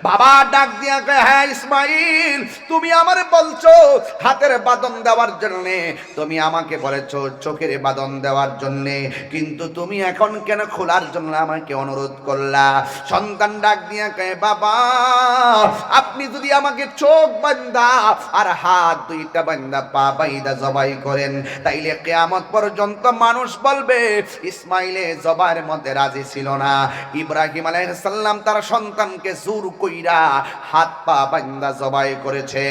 বাবা ডাক দিয়ে কয়, হ্যাঁ ইসমাইল, তুমি আমার বলছো হাতের বাঁধন দেওয়ার জন্য, তুমি আমাকে বলেছো চোখের বাঁধন দেওয়ার জন্য, কিন্তু তুমি এখন কেন খোলার জন্য আমাকে অনুরোধ করলা? সন্তান ডাক দিয়ে কয়, বাবা আপনি যদি আমাকে চোখ বান্ধা আর হাত দুইটা বান্ধা পা বাইদা জবাই করেন, তাইলে কিয়ামত পর্যন্ত মানুষ বলবে ইসমাইলে জবাইয়ের মধ্যে রাজি ছিল না। ইব্রাহিম আলাইহিস সালাম তার সন্তানকে জোর কইরা হাত পা বান্ধা জবাই করেছে।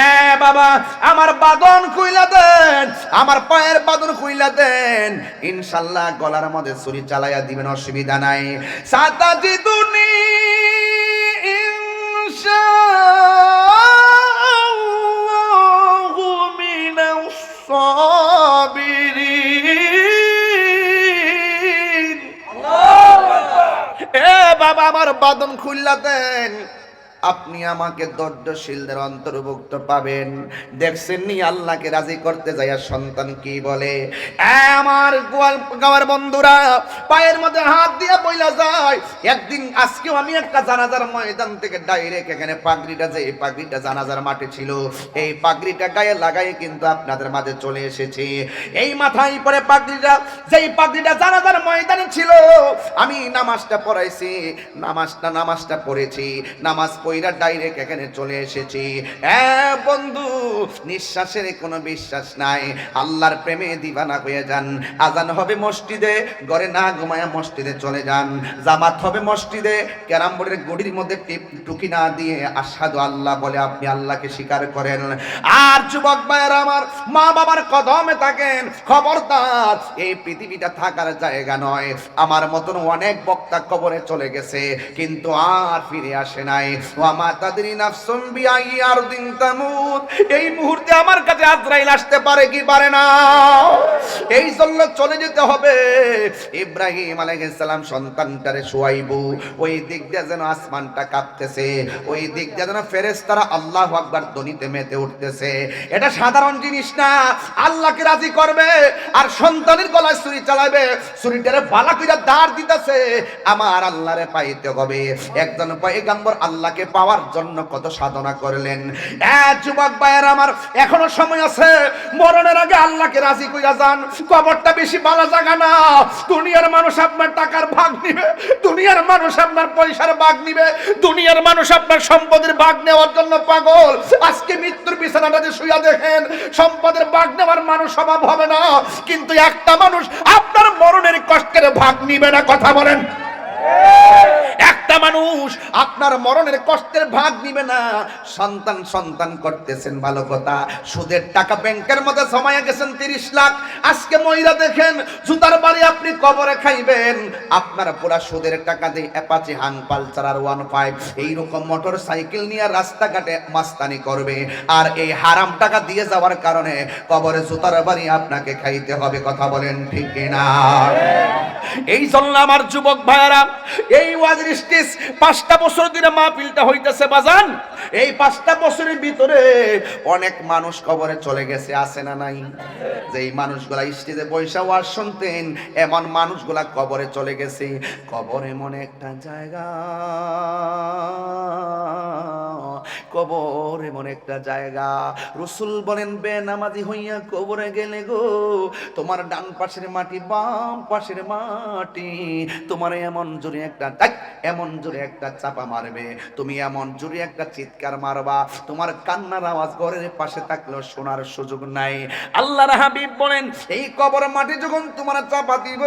এ বাবা আমার বাঁধন খুইলা দেন, আমার পায়ের বাঁধন খুইলা দেন, ইনশাআল্লাহ গলার মধ্যে ছুরি চালাইয়া দিবেন, অসুবিধা নাই। সাতাজিদুনি ইনশাআল্লাহু মিনাস সাবিরিন। এ বাবা আমার বাঁধন খুইলা দেন, আপনি আমাকে ধৈর্যশীলদের অন্তর্ভুক্ত পাবেন। দেখছেন নি আল্লাহকে রাজি করতে যাইয়া সন্তান কি বলে? আমার গাওয়ার বন্ধুরা পায়ের মধ্যে হাত দিয়া বইলা যায়। একদিন আজকেও আমি একটা জানাজার ময়দান থেকে ডাইরেক্ট এখানে পাগড়িটা, যে এই পাগড়িটা জানাজার মাঠে ছিল, এই পাগড়িটা গায়ে লাগাই কিন্তু আপনাদের মাঝে চলে এসেছি। এই মাথায় পরে পাগড়িটা, যেই পাগড়িটা জানাজার ময়দানে ছিল, আমি নামাজটা পড়াইছি, নামাজটা পড়েছি, নামাজ পড়া ডাইরেক্ট এখানে চলে এসেছি। বন্ধু নিঃশ্বাসের কোনো বিশ্বাস নাই, আল্লাহর প্রেমে দিবানা হয়ে যান। আজান হবে মসজিদে, ঘরে না ঘুমায়া মসজিদে চলে যান। জামাত হবে মসজিদে, ক্যারাম বোর্ডের গুড়ির মধ্যে টুকি না দিয়ে আশহাদু আল্লাহ বলে আপনি আল্লাহকে স্বীকার করেন। আর যুবক ভাইয়েরা আমার, মা বাবার কদমে থাকেন, খবরদার এই পৃথিবীটা থাকার জায়গা নয়। আমার মতন অনেক বক্তা কবরে চলে গেছে কিন্তু আর ফিরে আসে নাই। ওয়া মা তাদরি নাফসুম বিআই আরদিন তামুত। এই মুহূর্তে আমার কাছে আজরাইল আসতে পারে কি পারে না, এই জন্য চলে যেতে হবে। ইব্রাহিম আলাইহিস সালাম সন্তানটারে শুয়াইবু, ওই দিক দিয়ে যেন আসমানটা কাঁপতেছে, ওই দিক দিয়ে যেন ফেরেশতারা আল্লাহু আকবার ধ্বনিতে মেতে উঠতেছে। এটা সাধারণ জিনিস না, আল্লাহকে রাজি করবে আর সন্তানের গলায় ছুরি চালাবে, ছুরিটারে বালা কইরা দাঁড় দিতেছে, আমার আল্লাহরে পাইতে হবে। একজন পয়গম্বর আল্লাহকে পাওয়ার জন্য কত সাধনা করলেন। যুবক ভাইয়ের আমার, এখনো সময় আছে, মরণের আগে আল্লাহকে রাজি কইরা যান। কবরটা বেশি ভালো জায়গা না। দুনিয়ার মানুষ আপনার টাকার ভাগ নিবে, দুনিয়ার মানুষ আপনার পয়সার ভাগ নিবে, দুনিয়ার মানুষ আপনার সম্পদের ভাগ নেওয়ার জন্য পাগল। আজকে মৃত্যুর বিছানাটাতে শুইয়া দেখেন, সম্পদের ভাগ নেওয়ার মানুষ অভাব হবে না, কিন্তু একটা মানুষ আপনার মরণের কষ্টের ভাগ নিবে না। কথা বলেন, একটা একটা মানুষ আপনার মরণের কষ্টের ভাগ নিবে না। সন্তান সন্তান করতেছেন ভালো কথা, সুদের টাকা ব্যাংকের মধ্যে জমায়া গেছেন 30 লাখ, আজকে মহিলা দেখেন জুতার বাড়ি আপনি কবরে খাইবেন। আপনার পুরা সুদের টাকা দিয়ে অ্যাপাচি হাং পালসার আর 15 এইরকম মোটর সাইকেল নিয়ে রাস্তাঘাটে মাস্তানি করবে, আর এই হারাম টাকা দিয়ে যাওয়ার কারণে কবরে জুতার বাড়ি আপনাকে খাইতে হবে। কথা বলেন ঠিক কিনা? এই জন্য আমার যুবক ভাইয়ারা, এই ওয়াজের স্টেজ 5টা বছর ধরে মাহফিলটা হইতেছে বাজান, এই 5টা বছরের ভিতরে অনেক মানুষ কবরে চলে গেছে, আছে না নাই? যেই মানুষগুলা স্টেজে বৈশা ওয়াজ শুনতেন, এমন মানুষগুলা কবরে চলে গেছে। কবর এমন একটা জায়গা, কবর এমন একটা জায়গা, রাসূল বলেন বেনামাজি হইয়া কবরে গেলে গো, তোমার ডান পাশের মাটি বাম পাশের মাটি তোমার এমন জোরে একটা চাপা মারবে, তুমি এমন জোরে একটা চিৎকার মারবা, তোমার কান্নার আওয়াজ ঘরের পাশে থাকলেও শোনার সুযোগ নাই। আল্লাহর হাবিব বলেন এই কবর মাটি যখন তোমার চাপা দিব,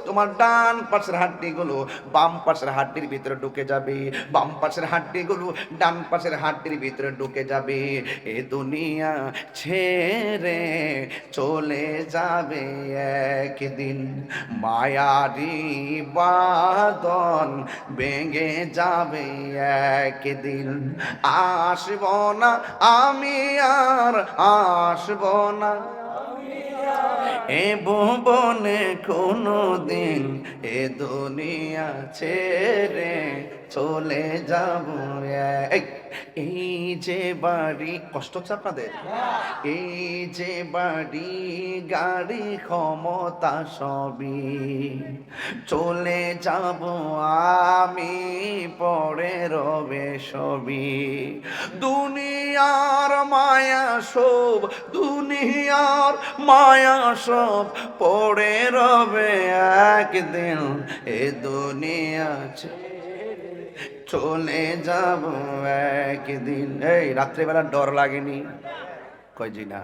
তোমার ডান পাশের হাড্ডিগুলো বাম পাশের হাড্ডির ভিতরে ঢুকে যাবে, বাম পাশের হাড্ডিগুলো ডান পাশের হাড্ডির ভিতরে ঢুকে যাবে। এ দুনিয়া ছেড়ে চলে যাবে একদিন, মায়ারি বাঁধন ভেঙে যাবে একদিন, আসব না আমি আর আসব না এ ভুবনে কোনো দিন, এ দুনিয়া ছেড়ে চলে যাব। এই যে বাড়ি, কষ্ট হচ্ছে আপনাদের? এই যে বাড়ি গাড়ি ক্ষমতা সবই চলে যাব আমি, পরে রবে সবই। দুনিয়ার মায়া সব, দুনিয়ার মায়া সব পড়ে রবে একদিন, এ দুনিয়া চলে যাব একদিন। এই রাত্রেবেলা ডর লাগেনি? কই জি না,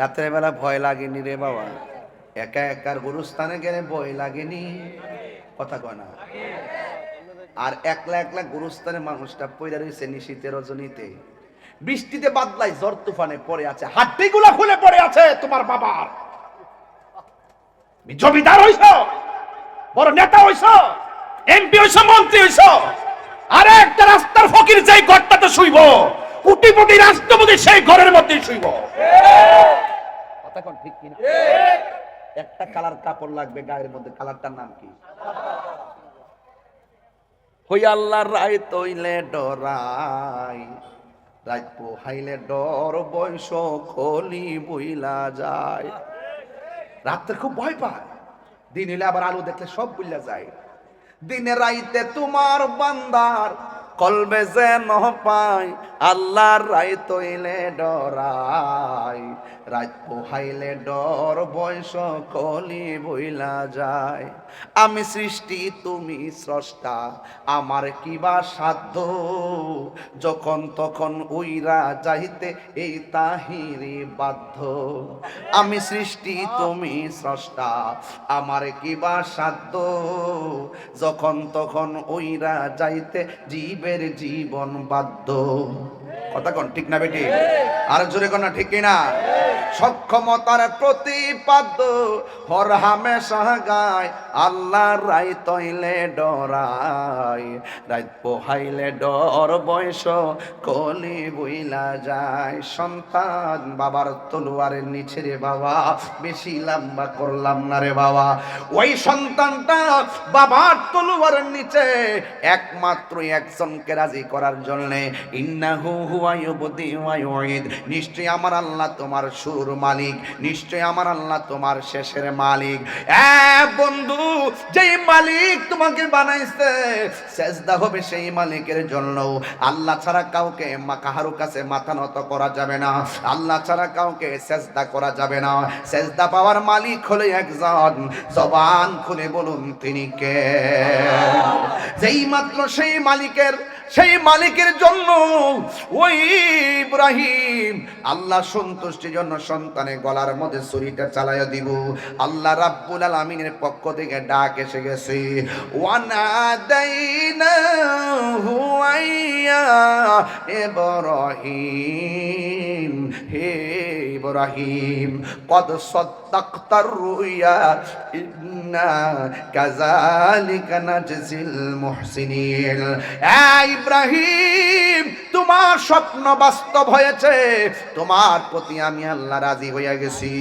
রাত্রেবেলা ভয় লাগেনি রে বাবা? একা একার গুরুস্থানে গেলে ভয় লাগেনি? কথা কয় না? আর একলা একলা গুরুস্থানে মানুষটা পয়দা রয়েছে নিশীতের রজনীতে, বৃষ্টিতে বাদলায় ঝড় তুফানে পড়ে আছে, হাড্ডিগুলা খুলে পড়ে আছে তোমার বাবার। জমিদার হইছ, বড় নেতা হইছ, এমপি হইছ, মন্ত্রী হইছ, আরে একটা রাস্তার ফকির যেই ঘরটাতে শুইব, কোটিপতি রাষ্ট্রপতি সেই ঘরের মধ্যেই শুইব। কথা কোন ঠিক কিনা? একটা কালার কাপড় লাগবে গায়ের মধ্যে, কালারটার নাম কি? হই আল্লাহর রায় তৈলে ডরাই, রাত পোহাইলে ডর বয়স খলি বইলা যায়। রাত্রে খুব ভয় পায়, দিন হইলে আবার আলো দেখলে সব বুইলা যায়। দিনে রাইতে তোমার বান্দার কলবে যেন পাই, আল্লাহর রায় তৈলে ডরাই, রাত পোহাইলে ডর বয়স কলি বইলা যায়। আমি সৃষ্টি তুমি স্রষ্টা, আমার কিবা সাধ্য, যখন তখন উইরা যাইতে এই তাহিরি বাধ্য। আমি সৃষ্টি তুমি স্রষ্টা, আমার কিবা সাধ্য, যখন তখন উইরা যাইতে জীবের জীবন বাধ্য। কথা কোন ঠিক না বেটি? আর জোরে কোন ঠিক কিনা? সক্ষমতার প্রতিপাদ্য হর হামেশা গায়, আল্লাহর রায় তৈলে ডরাই, রাত পোহাইলে ডর বয়স কলি বইলা যায়। সন্তান বাবার তলোয়ারের নিচে রে বাবা, বেশি লম্বা করলাম না রে বাবা, ওই সন্তানটা বাবার তলোয়ারের নিচে একমাত্র একজনকে রাজি করার জন্য, ইন্নাহু হুয়া ইউবদি ওয়া ইউঈদ, নিশ্চয় আমার আল্লাহ তোমার শুরুর মালিক, নিশ্চয় আমার আল্লাহ তোমার শেষের মালিক। বন্ধু, যেই মালিক তোমাকে বানাইছে, সেজদা হবে সেই মালিকের জন্য। আল্লাহ ছাড়া কাউকে কাহারো কাছে মাথা নত করা যাবে না, আল্লাহ ছাড়া কাউকে সেজদা করা যাবে না। সেজদা পাওয়ার মালিক হলো একজন, জবান খুলে বলুন তিনি কে? যেই মাত্র সেই মালিকের সেই মালিকের জন্য ওই ইব্রাহিম আল্লাহ সন্তুষ্টির জন্য সন্তানের গলার মধ্যে ছুরিটা চালাইয়া দিব। আল্লাহ রাব্বুল আলামিনের পক্ষ থেকে ডাক এসে গেছে, ওয়ানাদাইনাহু আইয়া ইব্রাহিম, হে ইব্রাহিম কদ সাদ্দাকতার রুইয়া ইন্না কাযালিকা নাজজিল মুহসিনিন। ইব্রাহিম তোমার স্বপ্ন বাস্তব হয়েছে, তোমার প্রতি আমি আল্লাহ রাজি হইয়া গেছি।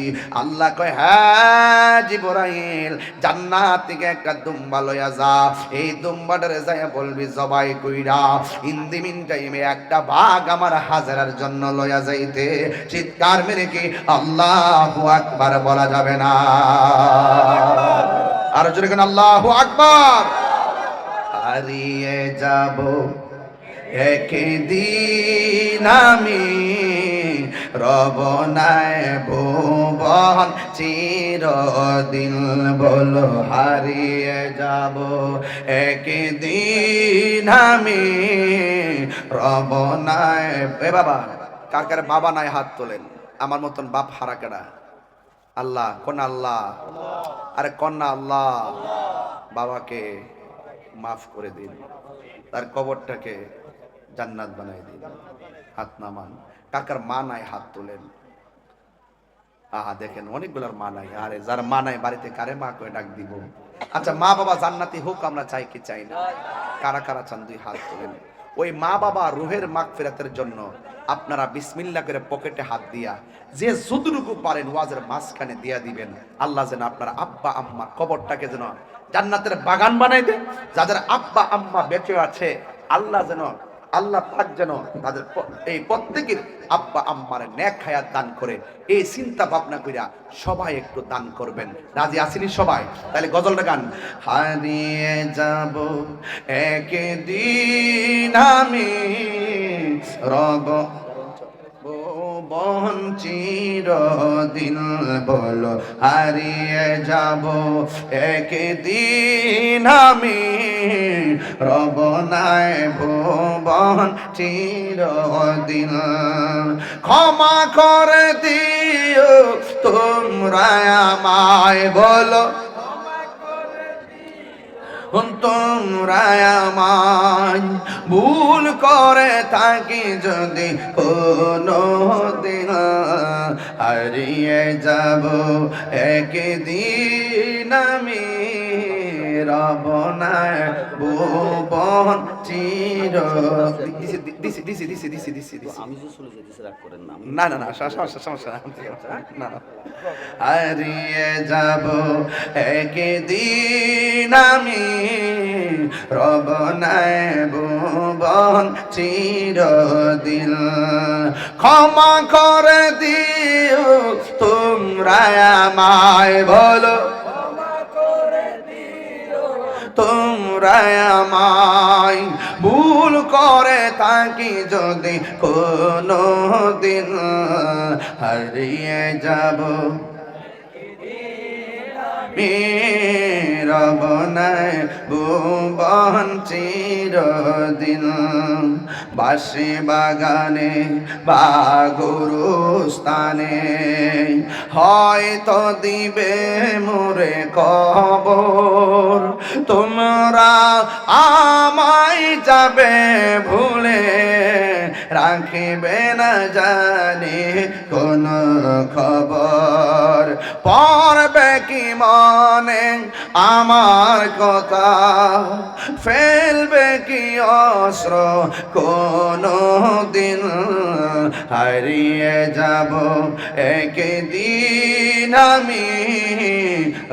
আল্লাহ কয়, হ্যাঁ জিবরাইল, জান্নাত থেকে একটা দুম্বা লইয়া যা, এই দুম্বাটারে যাইয়া বলবি জবাই কইরা ইন দি মিন টাইমে একটা ভাগ আমার হাজারার জন্য লইয়া যাইতে। চিৎকার মেরে কি আল্লাহু আকবার বলা যাবে না? আর জোরে কেন আল্লাহু আকবার। হারিয়ে যাব একদিন আমি, রব নাই ভুবন চিরদিন, বলো হারিয়ে যাব একদিন আমি, রব নাই। এ বাবা, কার কার বাবা নাই হাত তোলেন। আমার মতন বাপ হারা কেডা? আল্লাহ, কন্যা আল্লাহ, আরে কন্যা আল্লাহ। বাবাকে মাফ করে দিন, তার কবরটাকে জান্নাত বানাই দিন। হাত নামান। কার কার মা নাই হাত তোলেন। আহা দেখেন অনেকগুলোর মা নাই। আরে যার মা নাই বাড়িতে কারে মা করে ডাক দিব? আচ্ছা, মা বাবা জান্নাতি হোক আমরা চাই কি চাই না? কারা কারা চান দুই হাত তোলেন। ওই মা বাবা রুহের মাগফিরাতের জন্য আপনারা বিসমিল্লাহ করে পকেটে হাত দিয়া যে যতটুকু পারেন ওয়াজের মাঝখানে দিয়া দিবেন। আল্লাহ যেন আপনার আব্বা আম্মার কবরটাকে যেন জান্নাতের বাগান বানাই দেন। যাদের আব্বা আম্মা বেঁচে আছে আল্লাহ যেন, আল্লাহ পাক যেন তাদের এই প্রত্যেকের আব্বা আম্মার নেক হায়াত দান করে। এই চিন্তা ভাবনা কইরা সবাই একটু দান করবেন। রাজি আসেনি সবাই? তাহলে গজলটা গান। হারিয়ে যাব একদিন আমি, রব চিরদিন, বলো হারিয়ে যাব একদিন আমি, রব নাই ভুবন চিরদিন। ক্ষমা করে দিও তোমরা আমায়, বলো তোমরা আমায়, ভুল করে থাকি যদি কোনো দিন, হারিয়ে যাব একদিন আমি, রব নাই ভুবন চির। আমি যে চলে যেতেছি রাগ করেন না। না না না, সমস্যা না। হারিয়ে যাব একদিন আমি, রব নাই ভুবন চিরদিন। ক্ষমা করে দিও তোমরা আমায়, বলো তোমরা আমায়, ভুল করে থাকি যদি কোনো দিন, হারিয়ে যাব রব নাই ভুবন চিরদিন। বাঁশি বাগানে বা গুরুস্থানে হয়তো দিবে মোরে কবর, তোমরা আমায় যাবে ভুলে, রাখিবে না জানি কোন খবর। পড়বে কি মনে আমার কথা, ফেলবে কি অস্ত্র কোনো দিন, হারিয়ে যাব একদিন আমি,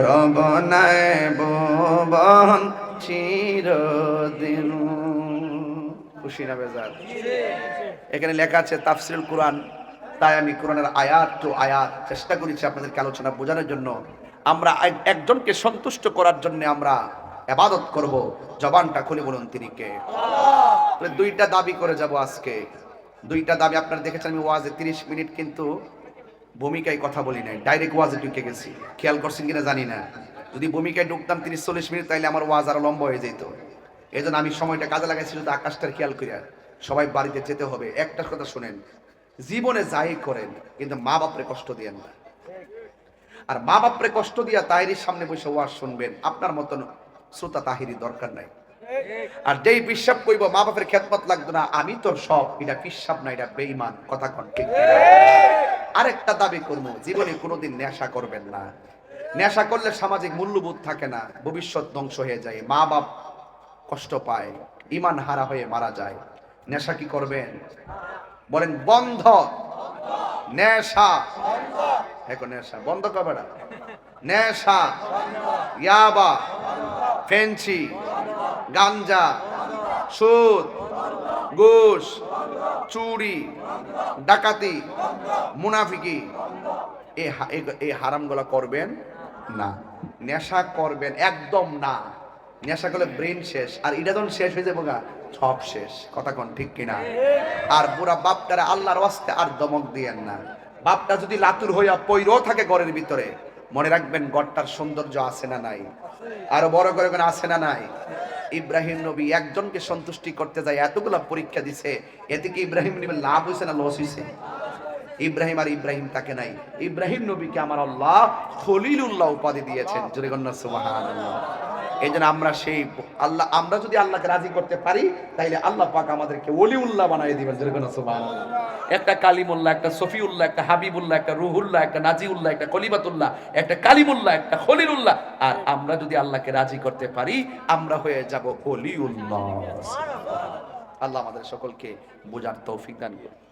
রব নাই ভুবন চিরদিন। খুশি না বেজার? এখানে লেখা আছে তাফসিরুল কোরআন, তাই আমি কোরআনের আয়াত টু আয়াত চেষ্টা করেছি আপনাদেরকে আলোচনা বোঝানোর জন্য। আমরা একজনকে সন্তুষ্ট করার জন্য আমরা ইবাদত করব। জবানটা খুলে বলুন তিনি কে? দুইটা দাবি করে যাব আজকে। দুইটা দাবি আপনারা দেখেছেন। আমি ওয়াজে 30 মিনিট কিন্তু ভূমিকায় কথা বলি নাই, ডাইরেক্ট ওয়াজে ঢুকে গেছি। খেয়াল করছেন কিনা জানি না। যদি ভূমিকায় ঢুকতাম 30-40 মিনিট তাইলে আমার ওয়াজ আরো লম্বা হয়ে যেত। এই জন্য আমি সময়টা কাজে লাগাইছি শুধু আকাশটার খেয়াল করিয়া সবাই বাড়িতে যেতে হবে। একটা কথা শুনেন, জীবনে যাই করেন কিন্তু মা বাপরে কষ্ট দিয়েন না। আর মা বাপরে কষ্ট দিয়া তাহিরির সামনে বসে ওয়াজ শুনবেন, আপনার মতন শ্রোতা তাহিরি দরকার নাই। আর যেই পিসাব কইব মা বাপের খেদমত লাগবে না, আমি তোর সব, এটা পিসাব না, এটা বেঈমান। কথা কোন ঠিক? আরেকটা দাবি করবো, জীবনে কোনোদিন নেশা করবেন না। নেশা করলে সামাজিক মূল্যবোধ থাকে না, ভবিষ্যৎ ধ্বংস হয়ে যায়, মা বাপ কষ্ট পায়, ইমান হারা হয়ে মারা যায়। নেশা কি করবেন? বলেন বন্ধ। নেশা এখন নেশা বন্ধ করবে না। নেশা, ইয়াবা, ফেন্সি, গাঞ্জা, সুদ, ঘুষ, চুরি, ডাকাতি, মুনাফিকি, এই হারামগুলো করবেন না। নেশা করবেন একদম না। নেশা করলে ব্রেন শেষ, আর এটা যখন শেষ হয়ে যাবো গা সব শেষ। কথা কোন ঠিক কিনা? আর বুড়া বাপটারে আল্লাহর ওয়াস্তে আর দমক দিয়েন না। বাপটা যদি লাতুর হইয়া পইরো থাকে ঘরের ভিতরে, মনে রাখবেন ঘরটার সৌন্দর্য আছে না নাই? আরো বড় করে আছে না নাই? ইব্রাহিম নবী একজনকে সন্তুষ্টি করতে যায় এতগুলা পরীক্ষা দিছে, এতে কি ইব্রাহিম নবী লাভ হয়েছে না লস হয়েছে? ইব্রাহিম আর ইব্রাহিম তাকে নাই। ইব্রাহিম নবীকে আমার আল্লাহ খলিলুল্লাহ উপাধি দিয়েছেন। জোরে গন্না সুবহানাল্লাহ। এই জন্য আমরা সেই আল্লাহ, আমরা যদি আল্লাহকে রাজি করতে পারি তাইলে আল্লাহ পাক আমাদেরকে ওলিউল্লাহ বানিয়ে দিবেন। জোরে গন্না সুবহানাল্লাহ। একটা কালিমুল্লাহ, একটা সফিউল্লাহ, একটা হাবিবুল্লাহ, একটা রুহুল্লাহ, একটা নাজিউল্লাহ, একটা কলিমাতুল্লাহ, একটা কালিমুল্লাহ, একটা খলিলুল্লাহ। আর আমরা যদি আল্লাহকে রাজি করতে পারি আমরা হয়ে যাব ওলিউল্লাহ। আল্লাহ আমাদের সকলকে বোঝার তৌফিক দান করুন।